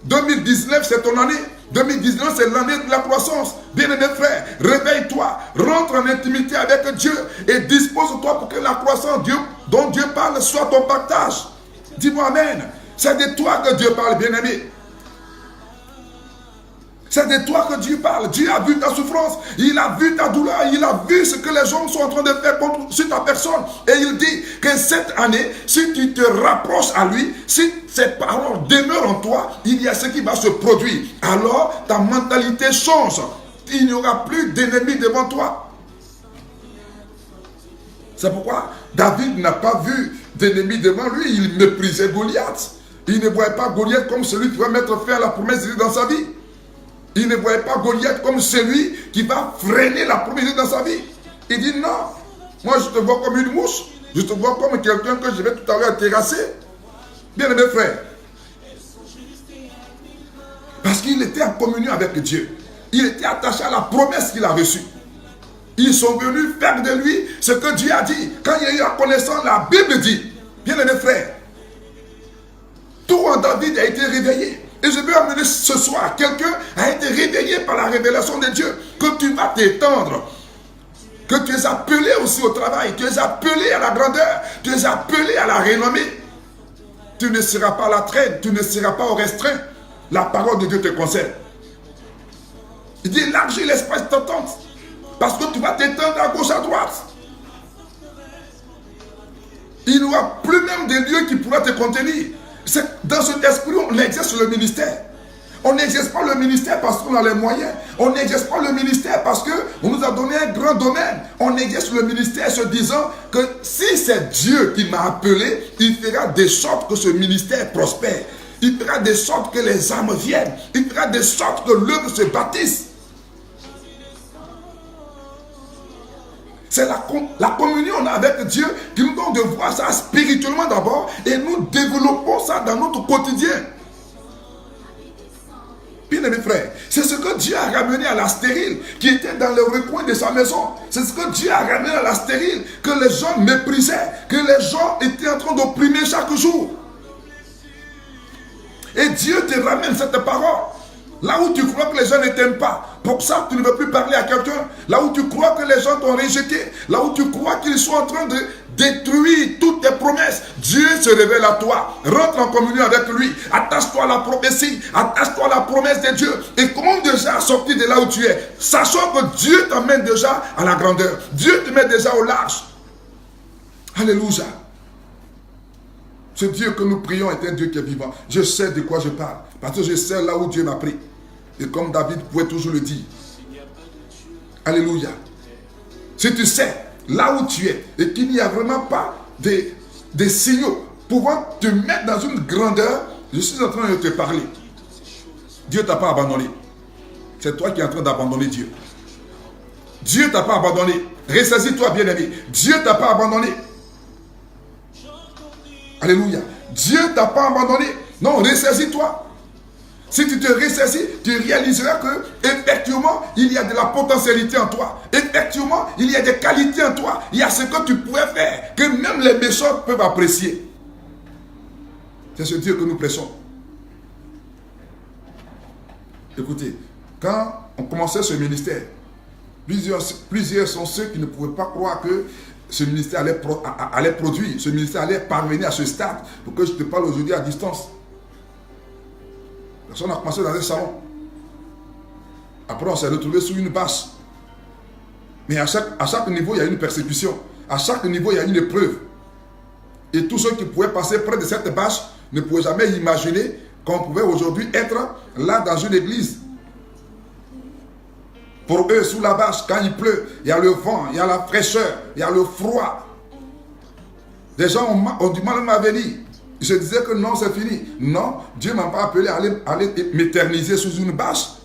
2019, c'est ton année. 2019, c'est l'année de la croissance. Bien-aimés frères, réveille-toi, rentre en intimité avec Dieu et dispose-toi pour que la croissance dont Dieu parle soit ton partage. Dis-moi amen. C'est de toi que Dieu parle, bien-aimé. C'est de toi que Dieu parle. Dieu a vu ta souffrance. Il a vu ta douleur. Il a vu ce que les gens sont en train de faire sur ta personne. Et il dit que cette année, si tu te rapproches à lui, si ses paroles demeurent en toi, il y a ce qui va se produire. Alors, ta mentalité change. Il n'y aura plus d'ennemis devant toi. C'est pourquoi David n'a pas vu d'ennemis devant lui. Il méprisait Goliath. Il ne voyait pas Goliath comme celui qui va mettre fin à la promesse de Dieu dans sa vie. Il ne voyait pas Goliath comme celui qui va freiner la promesse de Dieu dans sa vie. Il dit non, moi je te vois comme une mouche, je te vois comme quelqu'un que je vais tout à l'heure terrasser. Bien aimé frère. Parce qu'il était en communion avec Dieu. Il était attaché à la promesse qu'il a reçue. Ils sont venus faire de lui ce que Dieu a dit. Quand il y a eu la connaissance, la Bible dit, bien aimé frère, tout en David a été réveillé. Et je veux amener ce soir, quelqu'un a été réveillé par la révélation de Dieu, que tu vas t'étendre, que tu es appelé aussi au travail, tu es appelé à la grandeur, tu es appelé à la renommée. Tu ne seras pas à la traîne, tu ne seras pas au restreint. La parole de Dieu te concerne. Il dit élargis l'espace d'attente, parce que tu vas t'étendre à gauche, à droite. Il n'y aura plus même des lieux qui pourraient te contenir. Dans cet esprit, on exerce le ministère. On n'exerce pas le ministère parce qu'on a les moyens. On n'exerce pas le ministère parce qu'on nous a donné un grand domaine. On exerce le ministère se disant que si c'est Dieu qui m'a appelé, il fera de sorte que ce ministère prospère. Il fera de sorte que les âmes viennent. Il fera de sorte que l'œuvre se bâtisse. C'est la communion avec Dieu qui nous donne de voir ça spirituellement d'abord et nous développons ça dans notre quotidien. Bien aimés frères, c'est ce que Dieu a ramené à la stérile qui était dans le recoin de sa maison. C'est ce que Dieu a ramené à la stérile que les gens méprisaient, que les gens étaient en train d'opprimer chaque jour. Et Dieu te ramène cette parole. Là où tu crois que les gens ne t'aiment pas, pour ça tu ne veux plus parler à quelqu'un. Là où tu crois que les gens t'ont rejeté, là où tu crois qu'ils sont en train de détruire toutes tes promesses, Dieu se révèle à toi. Rentre en communion avec lui. Attache-toi à la prophétie, attache-toi à la promesse de Dieu. Et commence déjà à sortir de là où tu es, sachant que Dieu t'emmène déjà à la grandeur. Dieu te met déjà au large. Alléluia. Ce Dieu que nous prions est un Dieu qui est vivant. Je sais de quoi je parle, parce que je sais là où Dieu m'a pris. Et comme David pouvait toujours le dire. Alléluia. Si tu sais là où tu es et qu'il n'y a vraiment pas des signaux pouvant te mettre dans une grandeur, je suis en train de te parler. Dieu ne t'a pas abandonné. C'est toi qui es en train d'abandonner Dieu. Dieu ne t'a pas abandonné. Ressaisis-toi, bien-aimé. Dieu ne t'a pas abandonné. Alléluia. Dieu ne t'a pas abandonné. Non, ressaisis-toi. Si tu te ressaisis, tu réaliseras que effectivement, il y a de la potentialité en toi. Effectivement, il y a des qualités en toi. Il y a ce que tu pourrais faire, que même les méchants peuvent apprécier. C'est ce Dieu que nous prêchons. Écoutez, quand on commençait ce ministère, plusieurs sont ceux qui ne pouvaient pas croire que ce ministère allait produire, ce ministère allait parvenir à ce stade, pour que je te parle aujourd'hui à distance. On a commencé dans un salon. Après, on s'est retrouvé sous une bâche. Mais à chaque niveau, il y a une persécution. À chaque niveau, il y a une épreuve. Et tous ceux qui pouvaient passer près de cette bâche ne pouvaient jamais imaginer qu'on pouvait aujourd'hui être là dans une église. Pour eux, sous la bâche, quand il pleut, il y a le vent, il y a la fraîcheur, il y a le froid. Des gens ont du mal à venir. Je disais que non, c'est fini. Non, Dieu ne m'a pas appelé à aller m'éterniser sous une bâche.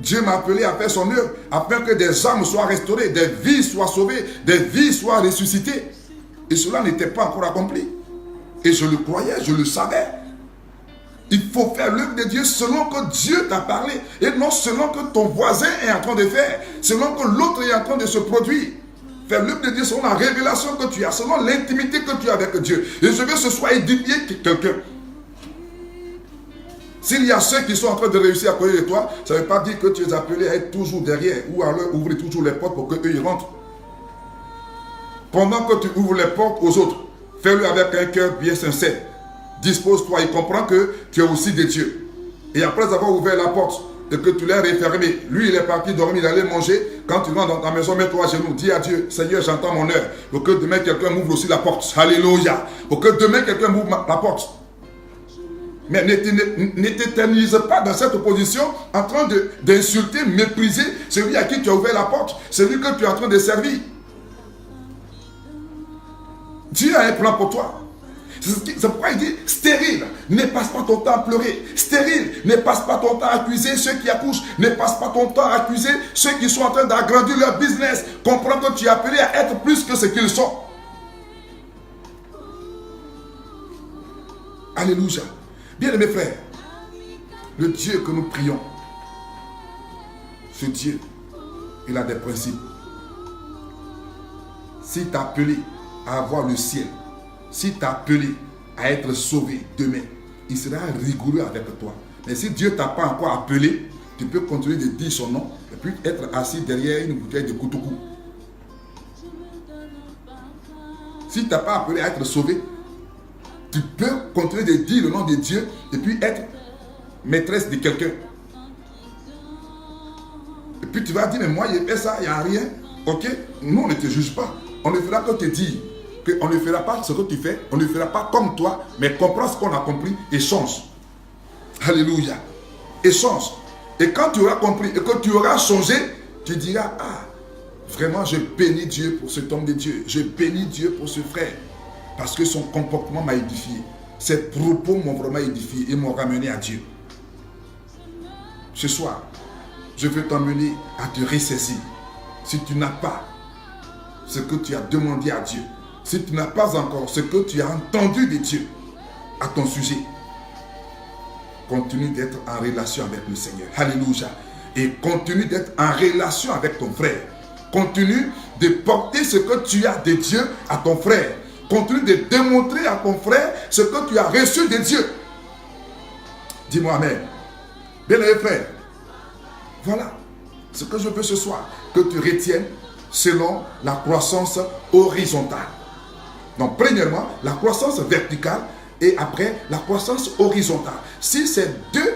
Dieu m'a appelé à faire son œuvre, afin que des âmes soient restaurées, des vies soient sauvées, des vies soient ressuscitées. Et cela n'était pas encore accompli. Et je le croyais, je le savais. Il faut faire l'œuvre de Dieu selon que Dieu t'a parlé, et non selon que ton voisin est en train de faire, selon que l'autre est en train de se produire. Faire l'œuvre de Dieu selon la révélation que tu as, selon l'intimité que tu as avec Dieu. Et je veux ce soir édifier quelqu'un. S'il y a ceux qui sont en train de réussir à côté de toi, ça ne veut pas dire que tu es appelé à être toujours derrière ou à leur ouvrir toujours les portes pour qu'eux ils rentrent. Pendant que tu ouvres les portes aux autres, fais-le avec un cœur bien sincère. Dispose-toi et comprends que tu es aussi de Dieu. Et après avoir ouvert la porte et que tu l'as refermée, lui il est parti dormir, il allait manger. Quand tu rentres dans ta maison, mets-toi à genoux, dis à Dieu, Seigneur, j'entends mon heure. Pour que demain quelqu'un m'ouvre aussi la porte. Alléluia. Pour que demain quelqu'un m'ouvre la porte. Mais ne t'éternise pas dans cette position en train d'insulter, mépriser celui à qui tu as ouvert la porte, celui que tu es en train de servir. Dieu a un plan pour toi. C'est pourquoi il dit stérile, ne passe pas ton temps à pleurer. Stérile, ne passe pas ton temps à accuser ceux qui accouchent. Ne passe pas ton temps à accuser ceux qui sont en train d'agrandir leur business. Comprends que tu es appelé à être plus que ce qu'ils sont. Alléluia. Bien-aimés frères, le Dieu que nous prions, ce Dieu, il a des principes. S'il t'a appelé à avoir le ciel, s'il t'a appelé à être sauvé demain, il sera rigoureux avec toi. Mais si Dieu ne t'a pas encore appelé, tu peux continuer de dire son nom et puis être assis derrière une bouteille de Koutoukou. S'il ne t'a pas appelé à être sauvé, tu peux continuer de dire le nom de Dieu et puis être maîtresse de quelqu'un. Et puis tu vas dire, mais moi j'ai fait ça, il n'y a rien. Ok, nous on ne te juge pas. On ne fera que te dire qu'on ne fera pas ce que tu fais, on ne fera pas comme toi, mais comprends ce qu'on a compris et change. Alléluia. Et change. Et quand tu auras compris et que tu auras changé, tu diras, ah, vraiment je bénis Dieu pour cet homme de Dieu. Je bénis Dieu pour ce frère. Parce que son comportement m'a édifié. Ses propos m'ont vraiment édifié et m'ont ramené à Dieu. Ce soir, je veux t'emmener à te ressaisir. Si tu n'as pas ce que tu as demandé à Dieu, si tu n'as pas encore ce que tu as entendu de Dieu à ton sujet, continue d'être en relation avec le Seigneur. Alléluia. Et continue d'être en relation avec ton frère. Continue de porter ce que tu as de Dieu à ton frère. Continue de démontrer à ton frère ce que tu as reçu de Dieu. Dis-moi amen. Bien-aimé frère, voilà ce que je veux ce soir, que tu retiennes selon la croissance horizontale. Donc premièrement, la croissance verticale et après la croissance horizontale. Si ces deux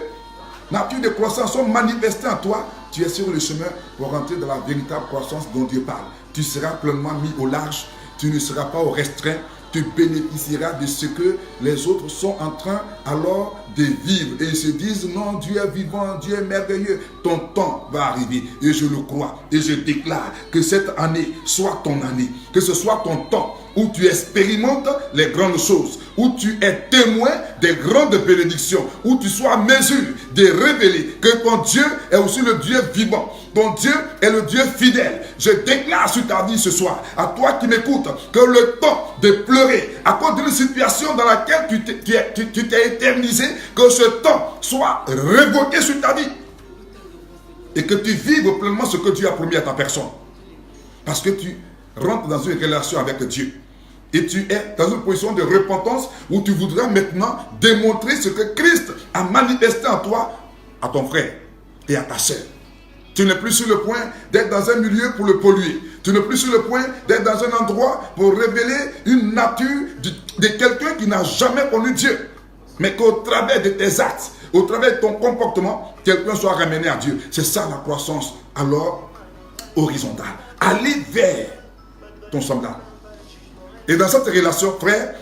natures de croissance sont manifestées en toi, tu es sur le chemin pour rentrer dans la véritable croissance dont Dieu parle. Tu seras pleinement mis au large, tu ne seras pas au restreint, tu bénéficieras de ce que les autres sont en train alors de vivre. Et ils se disent, non, Dieu est vivant, Dieu est merveilleux. Ton temps va arriver et je le crois. Et je déclare que cette année soit ton année. Que ce soit ton temps où tu expérimentes les grandes choses, où tu es témoin des grandes bénédictions, où tu sois en mesure de révéler que ton Dieu est aussi le Dieu vivant. Ton Dieu est le Dieu fidèle. Je déclare sur ta vie ce soir, à toi qui m'écoutes, que le temps de pleurer à cause d'une situation dans laquelle tu t'es éternisé, que ce temps soit révoqué sur ta vie. Et que tu vives pleinement ce que Dieu a promis à ta personne. Parce que tu rentres dans une relation avec Dieu. Et tu es dans une position de repentance où tu voudras maintenant démontrer ce que Christ a manifesté en toi, à ton frère et à ta sœur. Tu n'es plus sur le point d'être dans un milieu pour le polluer. Tu n'es plus sur le point d'être dans un endroit pour révéler une nature de quelqu'un qui n'a jamais connu Dieu. Mais qu'au travers de tes actes, au travers de ton comportement, quelqu'un soit ramené à Dieu. C'est ça la croissance alors horizontale. Aller vers ton semblable. Et dans cette relation, frère,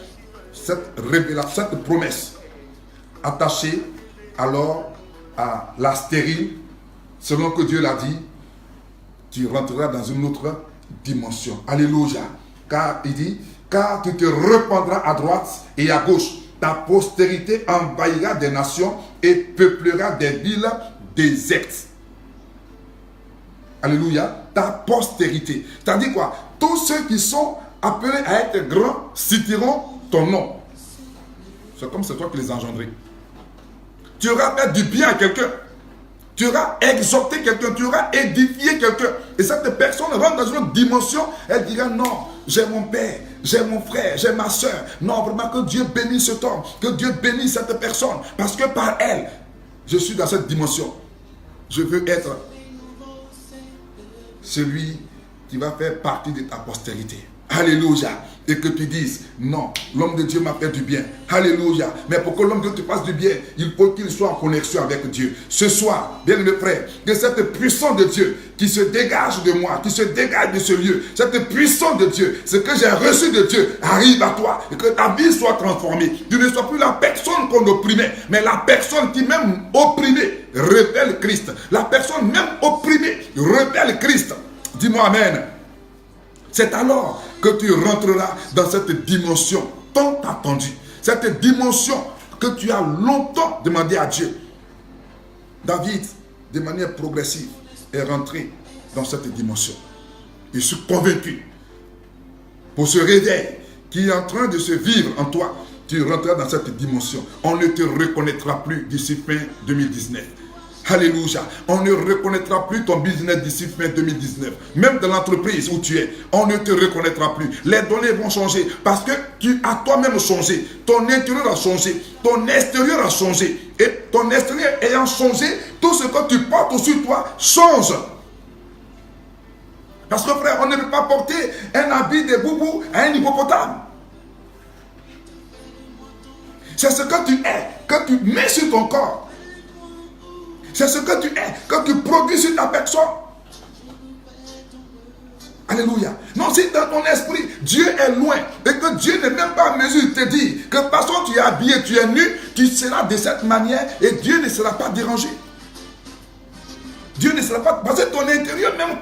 cette révélation, cette promesse attachée alors à la stérile, selon que Dieu l'a dit, tu rentreras dans une autre dimension. Alléluia. Car il dit, car tu te répandras à droite et à gauche. Ta postérité envahira des nations et peuplera des villes désertes. Alléluia. Ta postérité. C'est-à-dire quoi? Tous ceux qui sont appelés à être grands citeront ton nom. C'est comme c'est toi qui les as engendrés. Tu auras fait du bien à quelqu'un. Tu auras exhorté quelqu'un. Tu auras édifié quelqu'un. Et cette personne rentre dans une dimension. Elle dira non, j'ai mon père, j'ai mon frère, j'ai ma soeur. Non, vraiment que Dieu bénisse cet homme. Que Dieu bénisse cette personne. Parce que par elle, je suis dans cette dimension. Je veux être celui qui va faire partie de ta postérité. Alléluia. Et que tu dises, non, l'homme de Dieu m'a fait du bien. Alléluia. Mais pour que l'homme de Dieu te fasse du bien, il faut qu'il soit en connexion avec Dieu. Ce soir, bien mes frères, que cette puissance de Dieu qui se dégage de moi, qui se dégage de ce lieu, cette puissance de Dieu, ce que j'ai reçu de Dieu, arrive à toi. Et que ta vie soit transformée. Tu ne sois plus la personne qu'on opprimait, mais la personne qui même opprimée révèle Christ. La personne même opprimée révèle Christ. Dis-moi amen. C'est alors que tu rentreras dans cette dimension tant attendue. Cette dimension que tu as longtemps demandé à Dieu. David, de manière progressive, est rentré dans cette dimension. Je suis convaincu, pour ce réveil qui est en train de se vivre en toi, tu rentreras dans cette dimension. On ne te reconnaîtra plus d'ici fin 2019. Alléluia. On ne reconnaîtra plus ton business d'ici fin 2019. Même dans l'entreprise où tu es, on ne te reconnaîtra plus. Les données vont changer parce que tu as toi-même changé. Ton intérieur a changé. Ton extérieur a changé. Et ton extérieur ayant changé, tout ce que tu portes sur toi change. Parce que frère, on ne peut pas porter un habit de boubou à un hippopotame. C'est ce que tu es, que tu mets sur ton corps. C'est ce que tu es, que tu produis sur ta personne. Alléluia. Non, si dans ton esprit, Dieu est loin et que Dieu n'est même pas en mesure de te dire que parce que tu es habillé, tu es nu, tu seras de cette manière et Dieu ne sera pas dérangé. Dieu ne sera pas... Parce que ton intérieur même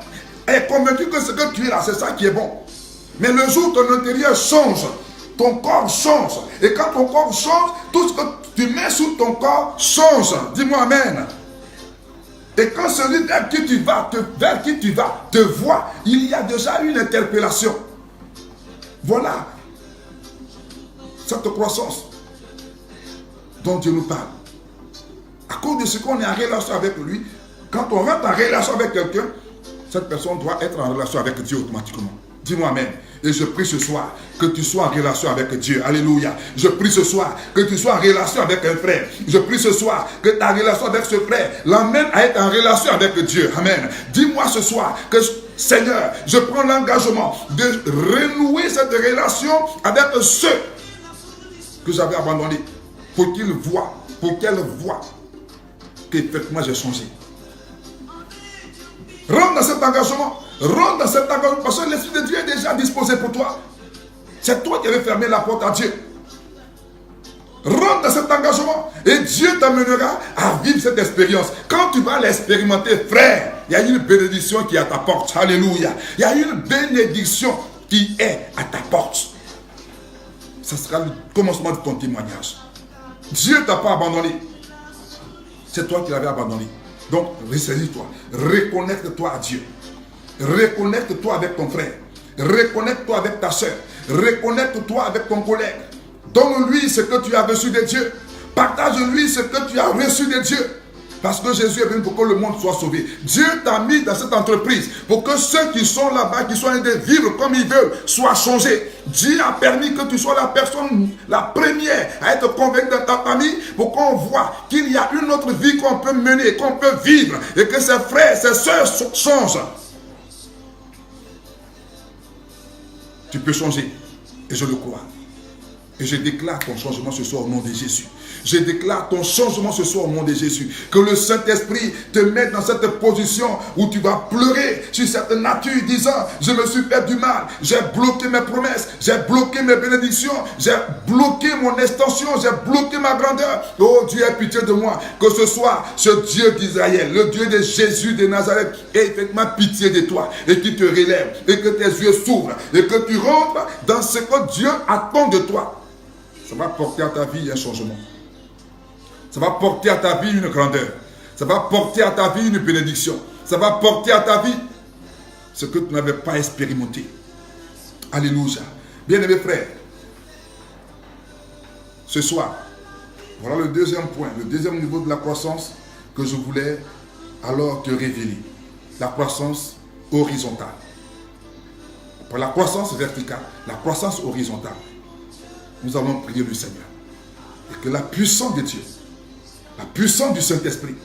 est convaincu que ce que tu es là, c'est ça qui est bon. Mais le jour où ton intérieur change, ton corps change. Et quand ton corps change, tout ce que tu mets sous ton corps change. Dis-moi amen. Et quand celui vers qui tu vas te voit, il y a déjà une interpellation. Voilà cette croissance dont Dieu nous parle. À cause de ce qu'on est en relation avec lui, quand on rentre en relation avec quelqu'un, cette personne doit être en relation avec Dieu automatiquement. Dis-moi amen. Et je prie ce soir que tu sois en relation avec Dieu. Alléluia. Je prie ce soir que tu sois en relation avec un frère. Je prie ce soir que ta relation avec ce frère l'emmène à être en relation avec Dieu. Amen. Dis-moi ce soir que Seigneur, je prends l'engagement de renouer cette relation avec ceux que j'avais abandonnés. Pour qu'ils voient, pour qu'elles voient qu'effectivement j'ai changé. Rentre dans cet engagement. Rentre dans cet engagement parce que l'Esprit de Dieu est déjà disposé pour toi. C'est toi qui avais fermé la porte à Dieu. Rentre dans cet engagement et Dieu t'amènera à vivre cette expérience. Quand tu vas l'expérimenter, frère, il y a une bénédiction qui est à ta porte. Alléluia. Il y a une bénédiction qui est à ta porte. Ce sera le commencement de ton témoignage. Dieu ne t'a pas abandonné. C'est toi qui l'avais abandonné. Donc, ressaisis-toi. Reconnecte-toi à Dieu. Reconnecte-toi avec ton frère. Reconnecte-toi avec ta soeur. Reconnecte-toi avec ton collègue. Donne-lui ce que tu as reçu de Dieu. Partage-lui ce que tu as reçu de Dieu. Parce que Jésus est venu pour que le monde soit sauvé. Dieu t'a mis dans cette entreprise pour que ceux qui sont là-bas, qui sont en train de vivre comme ils veulent, soient changés. Dieu a permis que tu sois la personne la première à être convaincue dans ta famille pour qu'on voit qu'il y a une autre vie qu'on peut mener, qu'on peut vivre et que ses frères, ses soeurs changent. Tu peux changer et je le crois. Et je déclare ton changement ce soir au nom de Jésus. Je déclare ton changement ce soir au nom de Jésus. Que le Saint-Esprit te mette dans cette position où tu vas pleurer sur cette nature disant, je me suis fait du mal, j'ai bloqué mes promesses, j'ai bloqué mes bénédictions, j'ai bloqué mon extension, j'ai bloqué ma grandeur. Oh Dieu, aie pitié de moi. Que ce soit ce Dieu d'Israël, le Dieu de Jésus de Nazareth, ait effectivement pitié de toi et qui te relève et que tes yeux s'ouvrent et que tu rentres dans ce que Dieu attend de toi. Ça va porter à ta vie un changement. Ça va porter à ta vie une grandeur. Ça va porter à ta vie une bénédiction. Ça va porter à ta vie ce que tu n'avais pas expérimenté. Alléluia. Bien-aimés frères, ce soir, voilà le deuxième point, le deuxième niveau de la croissance que je voulais alors te révéler. La croissance horizontale. Pour la croissance verticale, la croissance horizontale. Nous allons prier le Seigneur. Et que la puissance de Dieu, la puissance du Saint-Esprit,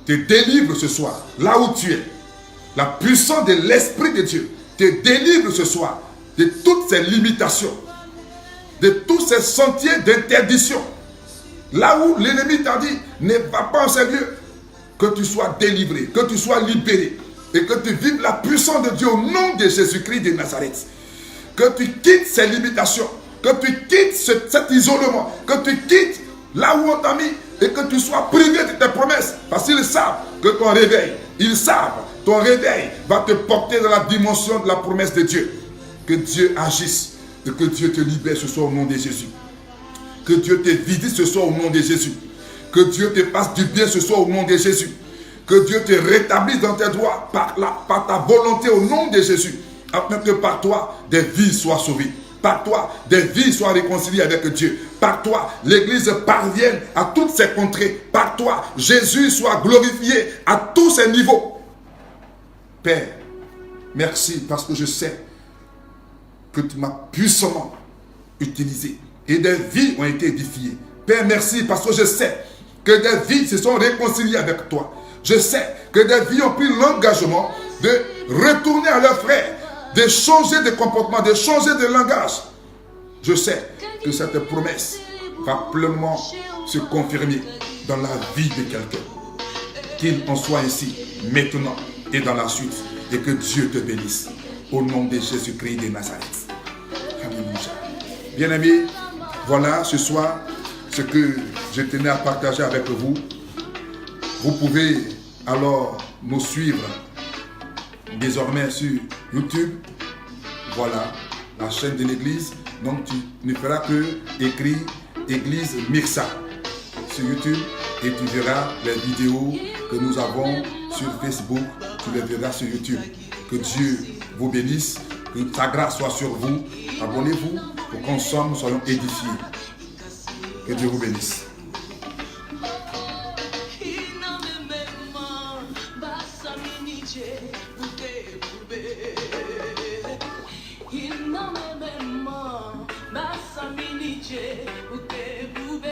te délivre ce soir, là où tu es. La puissance de l'Esprit de Dieu te délivre ce soir de toutes ces limitations, de tous ces sentiers d'interdiction. Là où l'ennemi t'a dit, ne va pas en ces lieux, que tu sois délivré, que tu sois libéré, et que tu vives la puissance de Dieu au nom de Jésus-Christ de Nazareth. Que tu quittes ces limitations, que tu quittes cet isolement, que tu quittes là où on t'a mis et que tu sois privé de tes promesses. Parce qu'ils savent que ton réveil, ils savent, ton réveil va te porter dans la dimension de la promesse de Dieu. Que Dieu agisse et que Dieu te libère ce soir au nom de Jésus. Que Dieu te visite ce soir au nom de Jésus. Que Dieu te fasse du bien ce soir au nom de Jésus. Que Dieu te rétablisse dans tes droits par ta volonté au nom de Jésus. Afin que par toi, des vies soient sauvées. Par toi, des vies soient réconciliées avec Dieu. Par toi, l'Église parvienne à toutes ces contrées. Par toi, Jésus soit glorifié à tous ces niveaux. Père, merci parce que je sais que tu m'as puissamment utilisé et des vies ont été édifiées. Père, merci parce que je sais que des vies se sont réconciliées avec toi. Je sais que des vies ont pris l'engagement de retourner à leurs frères, de changer de comportement, de changer de langage. Je sais que cette promesse va pleinement se confirmer dans la vie de quelqu'un. Qu'il en soit ainsi maintenant et dans la suite. Et que Dieu te bénisse. Au nom de Jésus-Christ de Nazareth. Alléluia. Bien-aimés, voilà ce soir ce que je tenais à partager avec vous. Vous pouvez alors nous suivre désormais sur YouTube. Voilà la chaîne de l'église. Donc tu ne feras que écrire Église Myrsa sur YouTube et tu verras les vidéos que nous avons sur Facebook. Tu les verras sur YouTube. Que Dieu vous bénisse, que sa grâce soit sur vous. Abonnez-vous pour qu'ensemble nous soyons édifiés. Que Dieu vous bénisse. Inamemema, basa miniche, ute